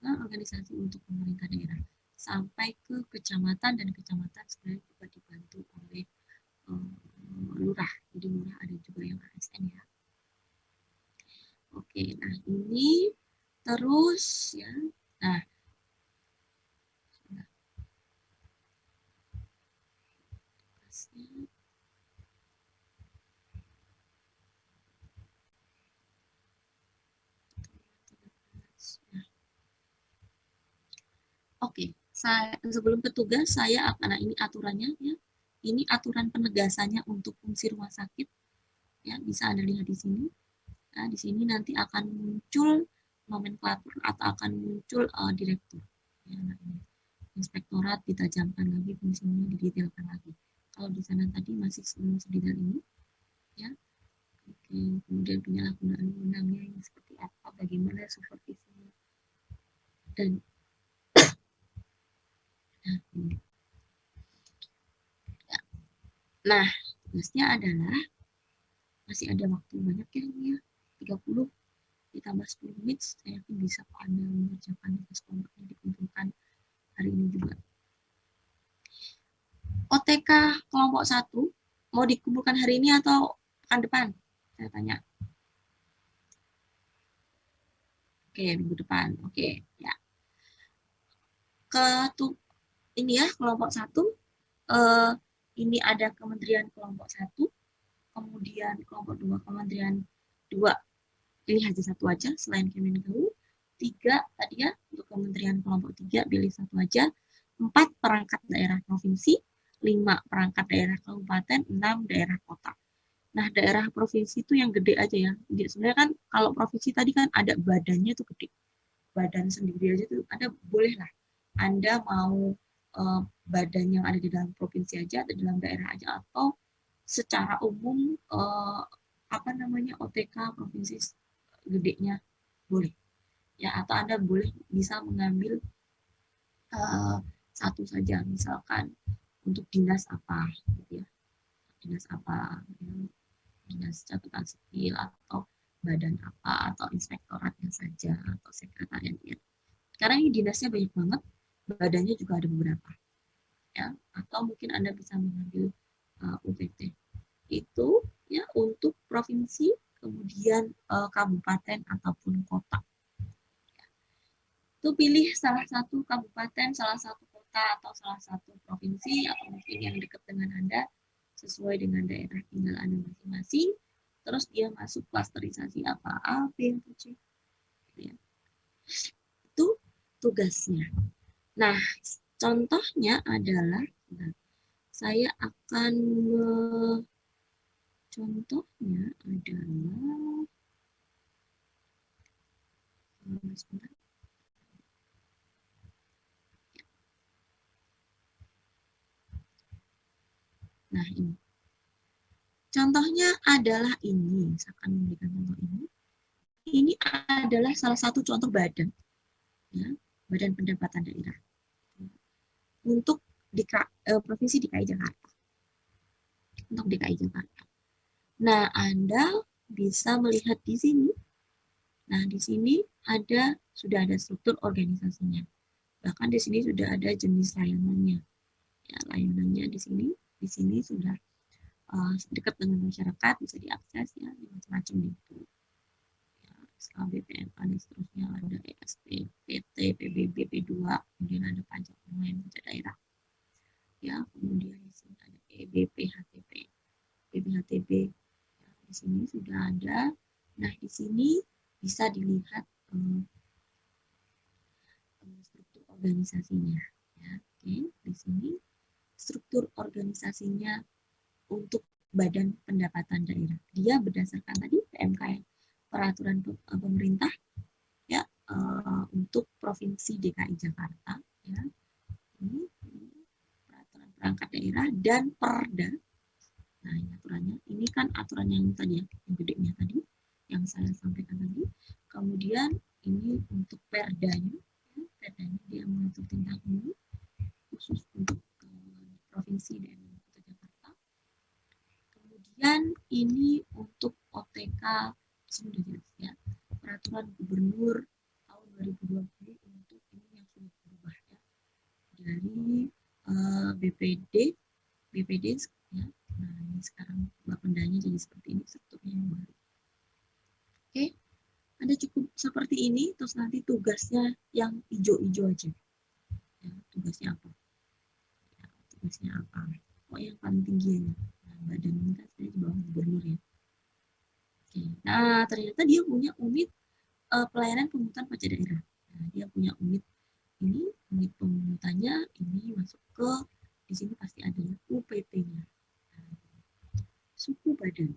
[SPEAKER 1] organisasi untuk pemerintah daerah sampai ke kecamatan, dan kecamatan sebenarnya juga dibantu oleh lurah. Jadi lurah ada juga yang ASN ya. Oke, nah ini terus ya. Nah, Oke, sebelum ke tugas saya akan, nah ini aturannya ya. Ini aturan penegasannya untuk fungsi rumah sakit. Ya, bisa Anda lihat di sini. Nah, di sini nanti akan muncul nomenklatur atau akan muncul direktur. Ya, nah, inspektorat ditajamkan lagi, fungsinya didetailkan lagi. Kalau di sana tadi masih sedetail ini, ya. Oke, kemudian penyalahgunaan wewenangnya yang seperti apa, bagaimana supervisinya, dan nah, tugasnya adalah masih ada waktu banyak ya, 30 ditambah 10 menit, saya yakin bisa Anda mengerjakan tugas kelompoknya dikumpulkan hari ini juga. OTK kelompok 1 mau dikumpulkan hari ini atau pekan depan? Saya tanya. Oke, minggu depan. Oke, ya. Ini ya, kelompok 1. Ini ada Kementerian kelompok 1, kemudian kelompok 2 Kementerian 2, pilih satu aja selain Kemenkeu. 3 tadi ya, untuk Kementerian kelompok 3 pilih satu aja. 4 perangkat daerah provinsi, 5 perangkat daerah kabupaten, 6 daerah kota. Nah, daerah provinsi itu yang gede aja ya. Jadi sebenarnya kan kalau provinsi tadi kan ada badannya tuh gede. Badan sendiri aja tuh ada, boleh lah Anda mau badan yang ada di dalam provinsi aja atau di dalam daerah aja, atau secara umum OTK provinsi gedenya boleh ya, atau Anda boleh bisa mengambil satu saja, misalkan untuk dinas apa gitu ya, dinas apa ya, dinas catatan sipil atau badan apa atau inspektoratnya saja atau sekretariat ya. Karena ini dinasnya banyak banget, badannya juga ada beberapa ya, atau mungkin Anda bisa mengambil UPT itu ya untuk provinsi, kemudian kabupaten ataupun kota. Itu pilih salah satu kabupaten, salah satu kota, atau salah satu provinsi, atau mungkin yang dekat dengan Anda sesuai dengan daerah tinggal Anda masing-masing. Terus dia masuk klasterisasi apa, A, B, atau C. Ya. Itu tugasnya. Nah, contohnya adalah, saya akan contohnya adalah nah ini contohnya adalah ini, saya akan memberikan contoh ini. Ini adalah salah satu contoh badan, ya, badan pendapatan daerah untuk Provinsi DKI Jakarta. untuk DKI Jakarta. Nah, Anda bisa melihat di sini. Nah, di sini sudah ada struktur organisasinya. Bahkan di sini sudah ada jenis layanannya. Ya, layanannya di sini sudah dekat dengan masyarakat, bisa diakses ya, macam-macam itu. Ya, SKB, PMA, dan seterusnya ada ESP, PT, PBB, P2, kemudian ada pajak online, pajak daerah. Ya, kemudian di sini ada EBP, HTP, PBHTB. Ya, di sini sudah ada. Nah, di sini bisa dilihat struktur organisasinya. Ya, oke, di sini struktur organisasinya untuk Badan Pendapatan Daerah. Dia berdasarkan tadi PMK, peraturan pemerintah ya untuk Provinsi DKI Jakarta ya. Ini peraturan perangkat daerah dan Perda. Nah, ini aturannya. Ini kan aturan yang tadi ya, yang gedenya tadi yang saya sampaikan tadi. Kemudian ini untuk Perdanya, ya, Perdanya dia mengatur tentang ini khusus untuk Provinsi dan Kota Jakarta. Kemudian ini untuk OTK sudah jelas ya. Peraturan Gubernur tahun 2020 untuk ini yang sudah berubah ya. Dari BPD ya. Nah, ini sekarang Bapendanya jadi seperti ini, strukturnya yang baru. Oke, ada cukup seperti ini, terus nanti tugasnya yang hijau-hijau aja. Ya, tugasnya apa? Ya, tugasnya apa? Oh, yang paling tinggi aja. Nah, badan ini kan saya di bawah gubernur ya. Oke. Nah, ternyata dia punya unit pelayanan pemungutan pajak daerah. Nah, dia punya unit ini, unit pemungutannya ini masuk ke di sini pasti ada UPT-nya. Nah, suku badan.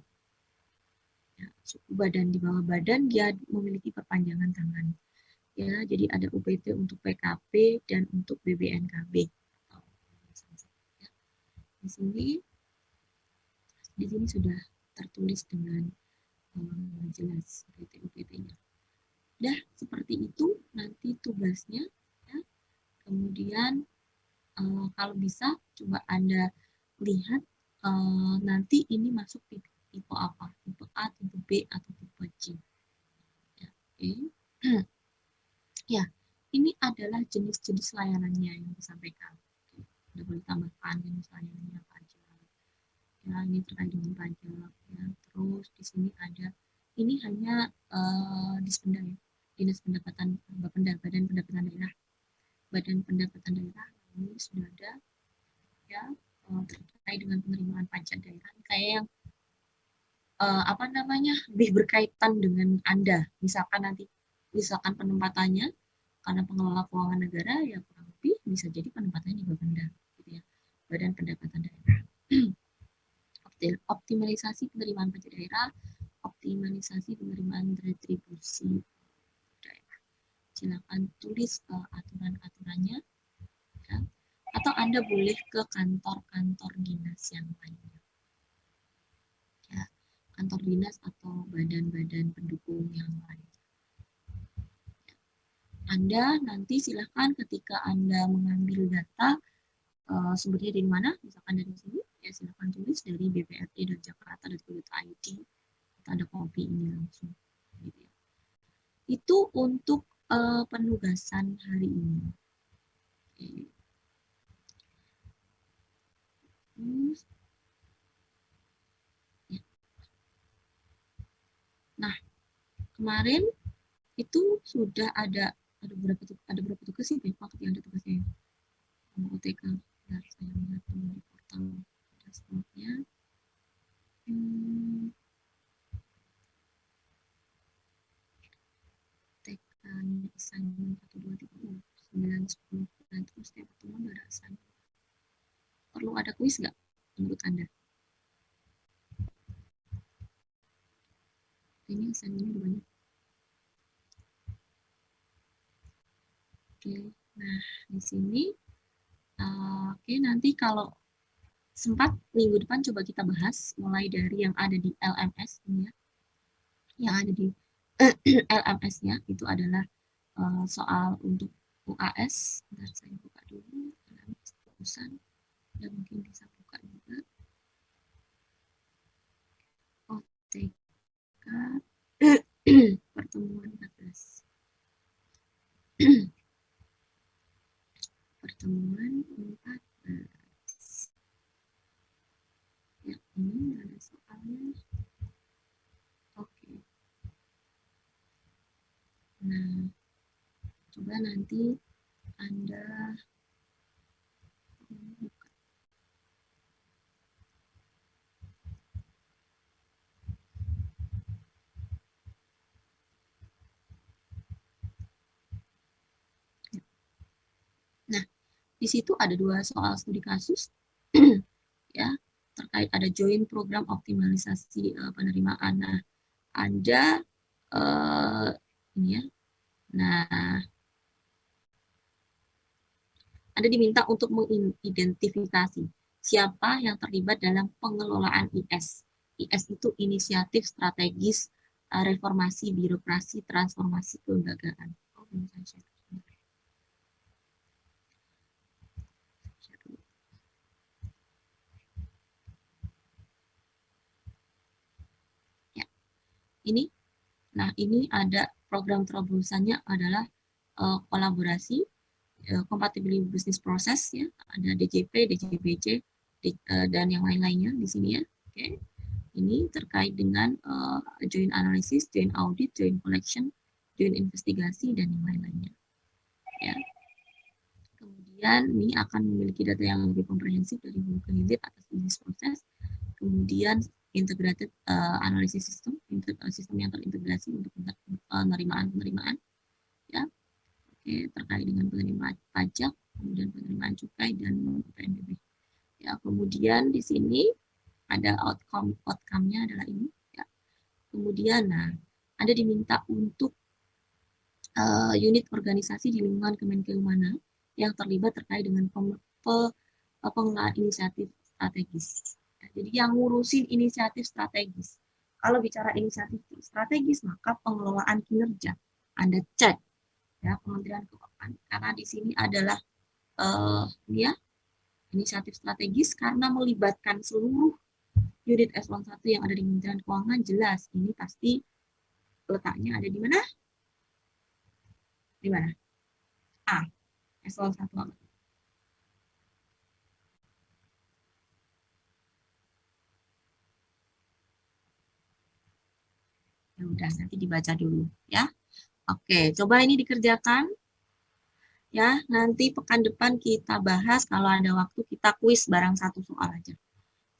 [SPEAKER 1] Ya, suku badan di bawah badan dia memiliki perpanjangan tangan. Ya, jadi ada UPT untuk PKP dan untuk BBNKB. Ya. Di sini sudah tertulis dengan jelas UPT-nya. Dah seperti itu nanti tugasnya. Ya. Kemudian kalau bisa coba Anda lihat nanti ini masuk tipe apa, tipe A, tipe B, atau tipe C. Ya, okay. Ya, ini adalah jenis-jenis layanannya yang disampaikan. Anda boleh tambahkan jenis layanannya pajak. Ya, ini terkait dengan pajak. Ya, terus di sini ada, ini hanya Dispenda ya, Dinas Pendapatan, Badan Pendapatan Daerah. Badan Pendapatan Daerah ini sudah ada ya terkait dengan penerimaan pajak daerah. Kayak yang apa namanya lebih berkaitan dengan Anda. Misalkan penempatannya karena pengelola keuangan negara ya kurang lebih bisa jadi penempatannya di Bapenda gitu ya. Badan Pendapatan Daerah. Optimalisasi penerimaan pajak daerah, optimalisasi penerimaan retribusi daerah. Silakan tulis aturan-aturannya ya. Atau Anda boleh ke kantor-kantor dinas yang lainnya. Ya, kantor dinas atau badan-badan pendukung yang lain. Anda nanti silahkan ketika Anda mengambil data sumbernya dari mana, misalkan dari sini, ya silahkan tulis dari bprt.jakarta.go.id, kita ada copy ini langsung. Gitu ya. Itu untuk penugasan hari ini. Oke. Ya. Nah, kemarin itu sudah ada berapa tugas sih Pak yang ada tugasnya OTK. Nah, saya lihat dulu di portal dashboardnya. TK assignment 1, 2, 3, 9, 10 dan terus setiap pertemuan ada assignment. Perlu ada kuis nggak menurut Anda? Ini assignment-nya banyak. Oke, nah di sini oke, nanti kalau sempat minggu depan coba kita bahas mulai dari yang ada di LMS ini ya. Yang ada di LMS-nya itu adalah soal untuk UAS. Bentar saya buka dulu LMS terusan. Ya mungkin bisa buka juga. pertemuan 14. Pertemuan 14. Ya, ini ada soalnya. Oke. Nah, coba nanti Anda buka. Nah, di situ ada 2 soal studi kasus ya, terkait ada join program optimalisasi penerimaan. Nah, Anda ini ya. Nah, Anda diminta untuk mengidentifikasi siapa yang terlibat dalam pengelolaan IS. IS itu inisiatif strategis reformasi birokrasi transformasi kelembagaan. Oh, ya, ini. Nah, ini ada program terobosannya adalah kolaborasi, compatibility business process ya, ada DJP, DJBC, dan yang lain-lainnya di sini ya. Oke. Ini terkait dengan joint analysis, joint audit, joint collection, joint investigasi dan yang lain-lainnya. Ya. Kemudian ini akan memiliki data yang lebih komprehensif dari hulu ke hilir atas business proses. Kemudian integrated analysis system, sistem yang terintegrasi untuk penerimaan, ya. Oke, terkait dengan penerimaan pajak, kemudian penerimaan cukai dan PNBP. Ya, kemudian di sini ada outcome-nya adalah ini. Ya. Kemudian, nah, Anda diminta untuk unit organisasi di lingkungan Kemenkeu mana yang terlibat terkait dengan pengelolaan inisiatif strategis. Ya, jadi yang ngurusin inisiatif strategis. Kalau bicara inisiatif strategis, maka pengelolaan kinerja Anda cek ya Kementerian Keuangan, karena di sini adalah ya, inisiatif strategis karena melibatkan seluruh unit eselon 1 yang ada di Kementerian Keuangan. Jelas ini pasti letaknya ada di mana? Di mana? A, eselon 1. Ya udah, nanti dibaca dulu ya. Oke, coba ini dikerjakan ya. Nanti pekan depan kita bahas, kalau ada waktu kita kuis barang 1 soal aja.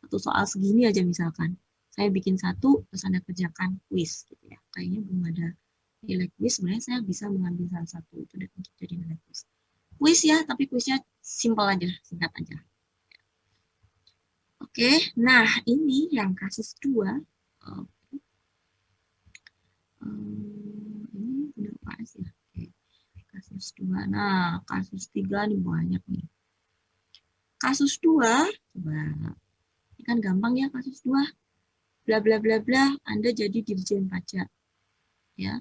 [SPEAKER 1] 1 soal segini aja misalkan. Saya bikin 1, terus Anda kerjakan kuis gitu ya. Kayaknya belum ada nilai kuis, sebenarnya saya bisa mengambil salah satu itu dan untuk jadi nilai kuis. Kuis ya, tapi kuisnya simpel aja, singkat aja. Oke, nah ini yang kasus 2. Ini udah UAS ya. Oke. Kasus 2. Nah, kasus 3 nih banyak nih. Kasus 2, coba. Ini kan gampang ya kasus 2. Bla bla bla bla, Anda jadi dirjen pajak. Ya.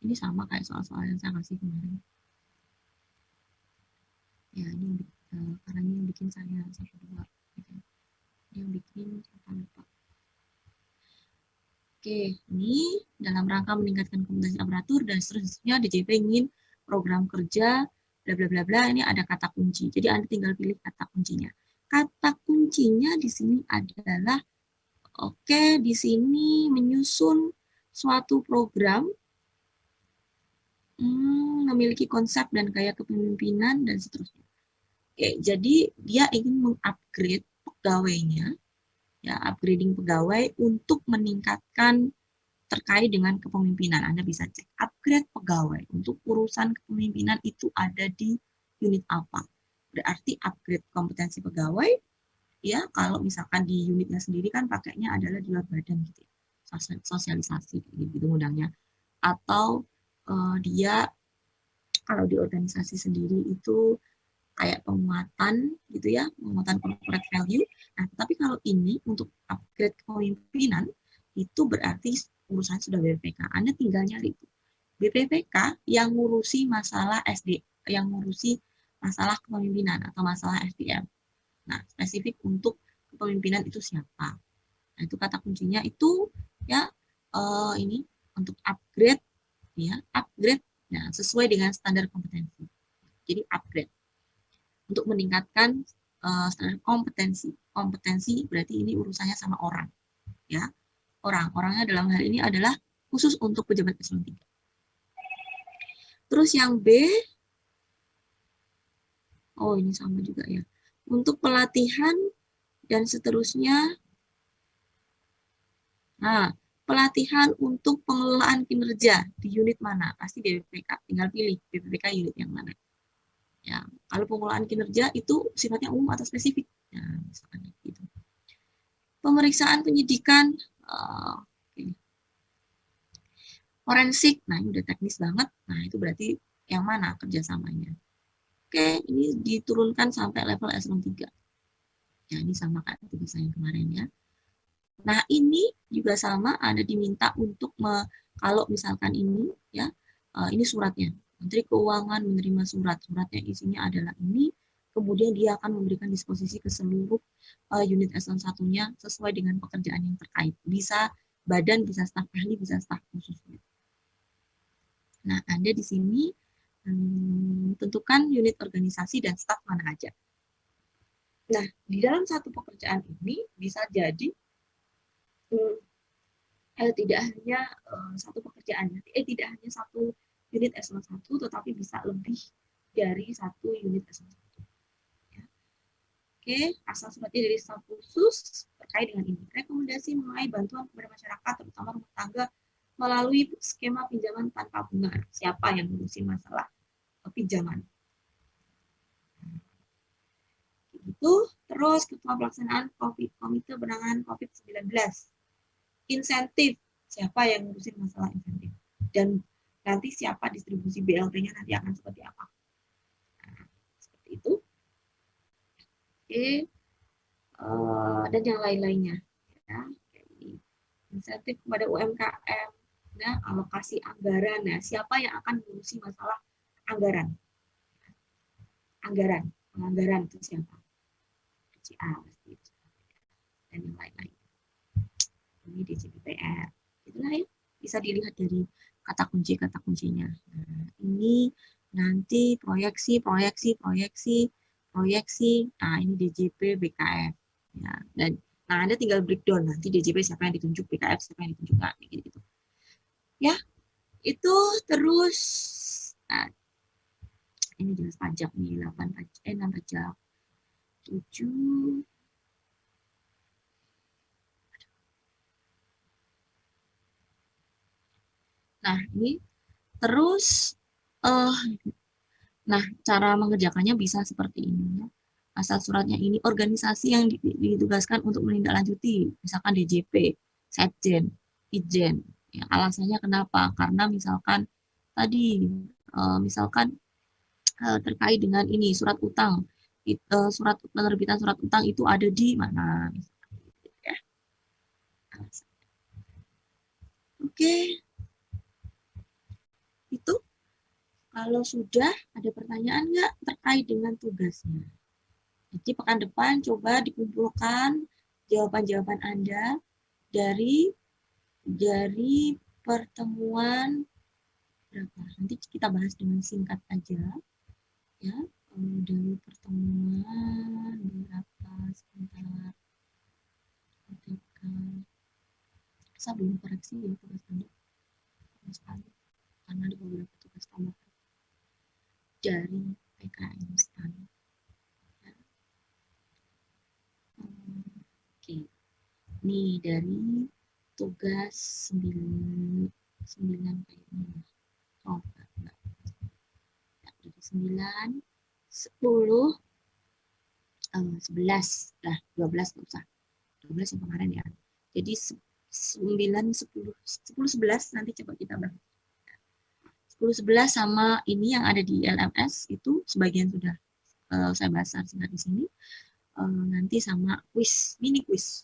[SPEAKER 1] Ini sama kayak soal-soal yang saya kasih kemarin. Ya, ini karena ini yang bikin saya 1-2. Yang bikin apa lupa. Oke, ini dalam rangka meningkatkan kompetensi aparatur dan seterusnya DJP ingin program kerja bla bla bla bla, ini ada kata kunci. Jadi Anda tinggal pilih kata kuncinya. Kata kuncinya di sini adalah oke, di sini menyusun suatu program memiliki konsep dan gaya kepemimpinan dan seterusnya. Oke, jadi dia ingin mengupgrade pegawainya, ya, upgrading pegawai untuk meningkatkan terkait dengan kepemimpinan. Anda bisa cek upgrade pegawai untuk urusan kepemimpinan itu ada di unit apa. Berarti upgrade kompetensi pegawai, ya kalau misalkan di unitnya sendiri kan pakainya adalah di luar badan gitu ya. Sosialisasi gitu modalnya. Atau dia kalau di organisasi sendiri itu kayak penguatan gitu ya, penguatan corporate value. Nah, tapi kalau ini untuk upgrade kepemimpinan itu berarti urusan sudah BPK. Anda tinggal nyari itu. BPPK yang ngurusi masalah SD, yang ngurusi masalah kepemimpinan atau masalah SDM. Nah, spesifik untuk kepemimpinan itu siapa? Nah, itu kata kuncinya itu ya ini untuk upgrade ya, upgrade nah sesuai dengan standar kompetensi. Jadi upgrade untuk meningkatkan standar kompetensi. Kompetensi berarti ini urusannya sama orang ya. Orangnya dalam hal ini adalah khusus untuk pejabat eselon 3. Terus yang B, oh ini sama juga ya. Untuk pelatihan dan seterusnya. Nah, pelatihan untuk pengelolaan kinerja di unit mana? Pasti BPPK, tinggal pilih BPPK unit yang mana. Ya, kalau pengelolaan kinerja itu sifatnya umum atau spesifik. Ya, misalkan gitu. Pemeriksaan penyidikan, okay. Forensik, nah ini udah teknis banget. Nah, itu berarti yang mana kerjasamanya? Oke, ini diturunkan sampai level eselon 3. Ya, ini sama kayak tugas saya kemarin ya. Nah, ini juga sama, ada diminta untuk kalau misalkan ini ya, ini suratnya. Menteri Keuangan menerima suratnya isinya adalah ini, kemudian dia akan memberikan disposisi ke seluruh unit eselon 1-nya sesuai dengan pekerjaan yang terkait. Bisa badan, bisa staf ahli, bisa staf khusus. Nah, Anda di sini tentukan unit organisasi dan staf mana aja. Nah, di dalam satu pekerjaan ini bisa jadi tidak hanya satu pekerjaan, tidak hanya satu unit eselon 1, tetapi bisa lebih dari satu unit eselon 1. Ya. Oke, asal suratnya dari staf khusus terkait dengan ini. Rekomendasi mengenai bantuan kepada masyarakat, terutama rumah tangga, melalui skema pinjaman tanpa bunga. Siapa yang ngurusin masalah pinjaman? Itu terus ketua pelaksanaan komite penanganan COVID-19. Insentif, siapa yang ngurusin masalah insentif, dan nanti siapa distribusi BLT-nya nanti akan seperti apa. Nah, seperti itu. Oke, dan yang lain-lainnya. Ya, insentif kepada UMKM, nah, alokasi anggaran. Nah, siapa yang akan mengurusi masalah anggaran? Anggaran itu siapa? DCA, dan yang lain-lain. Ini DCPPR. Itulah ya, bisa dilihat dari kata kuncinya. Nah, ini nanti proyeksi. Nah, ini DJP, BKF. Ya, dan nah Anda tinggal breakdown nanti DJP siapa yang ditunjuk, BKF siapa yang ditunjuk, nah, gitu. Ya, itu terus. Nah, ini jelas pajak nih, 6 pajak, 7. Nah, ini terus nah, cara mengerjakannya bisa seperti ini ya. Asal suratnya ini organisasi yang ditugaskan untuk menindaklanjuti, misalkan DJP, Sekjen, Ijen. Ya, alasannya kenapa? Karena misalkan tadi misalkan terkait dengan ini surat utang, surat penerbitan surat utang itu ada di mana? Ya. Oke, itu kalau sudah ada pertanyaan nggak terkait dengan tugasnya? Jadi pekan depan coba dikumpulkan jawaban-jawaban Anda dari pertemuan berapa? Nanti kita bahas dengan singkat aja ya. Dari pertemuan berapa sebentar. Saya belum koreksi ya tugas Anda sekali karena ada beberapa tugas tambahan dari PKM STAN. Ya. Oke. Nih dari tugas 9 kayaknya. Oh, enggak. Dari 9, 10, 11, dah 12 nggak usah. 12 yang kemarin ya. Jadi 9, 10, 10, 11 nanti coba kita bahas. 10, 11 sama ini yang ada di LMS itu sebagian sudah saya bahas singkat di sini. Nanti sama quiz, mini quiz.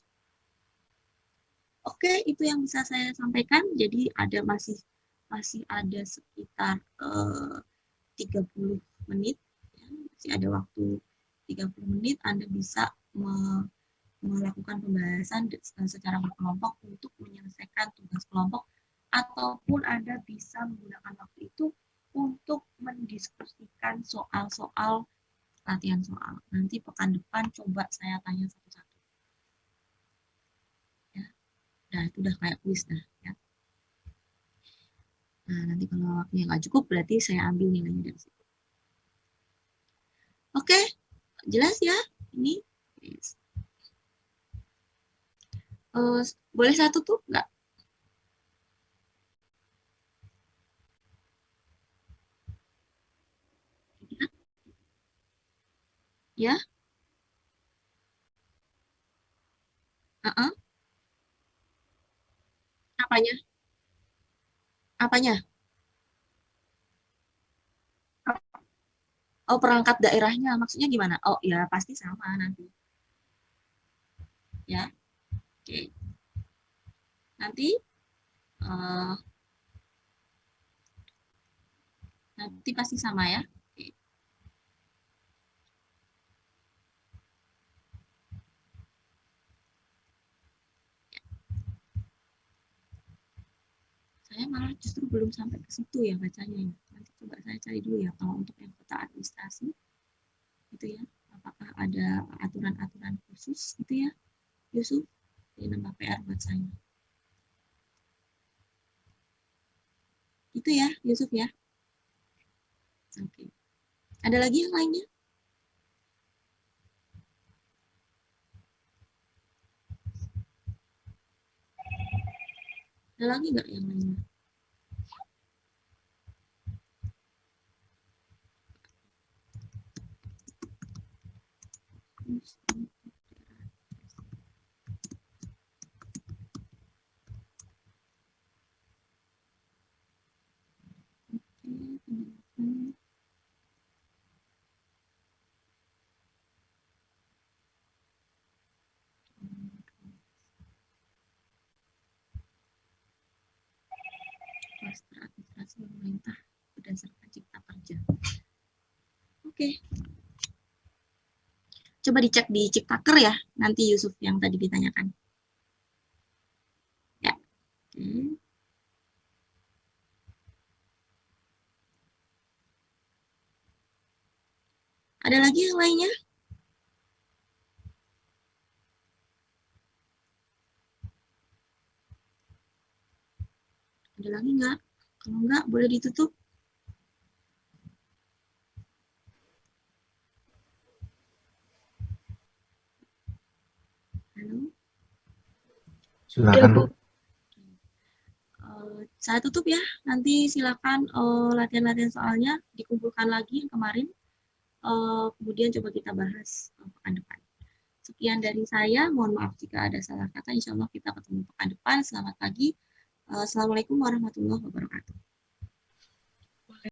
[SPEAKER 1] Oke, itu yang bisa saya sampaikan. Jadi masih ada sekitar 30 menit. Ya, masih ada waktu 30 menit. Anda bisa melakukan pembahasan secara berkelompok untuk menyelesaikan tugas kelompok, ataupun Anda bisa menggunakan waktu itu untuk mendiskusikan soal-soal latihan soal. Nanti pekan depan coba saya tanya satu-satu. Ya. Nah, itu udah kayak kuis dah. Ya. Nah, nanti kalau waktunya nggak cukup, berarti saya ambil nilainya dari situ. Oke, jelas ya? Ini. Yes. Boleh satu tuh nggak? Ya? Uh-uh. Apanya? Apanya? Oh, perangkat daerahnya. Maksudnya gimana? Oh, ya pasti sama nanti. Ya, oke. Nanti, uh, nanti pasti sama ya. Oke. Saya malah justru belum sampai ke situ ya bacanya. Nanti coba saya cari dulu ya kalau untuk yang kota administrasi gitu ya. Apakah ada aturan-aturan khusus gitu ya, Yusuf? Ini nambah PR buat saya. Itu ya, Yusuf ya. Oke. Ada lagi yang lainnya? Ada lagi nggak yang lainnya? Kluster administrasi pemerintah berdasarkan cipta kerja. Oke. Coba dicek di Ciptaker ya, nanti Yusuf yang tadi ditanyakan. Ya. Oke. Ada lagi yang lainnya? Ada lagi nggak? Kalau nggak, boleh ditutup. Halo?
[SPEAKER 2] Silakan, Bu.
[SPEAKER 1] Saya tutup ya. Nanti silakan latihan-latihan soalnya dikumpulkan lagi yang kemarin. Kemudian coba kita bahas pekan depan. Sekian dari saya. Mohon maaf jika ada salah kata. Insya Allah kita ketemu pekan depan. Selamat pagi. Assalamualaikum warahmatullahi wabarakatuh.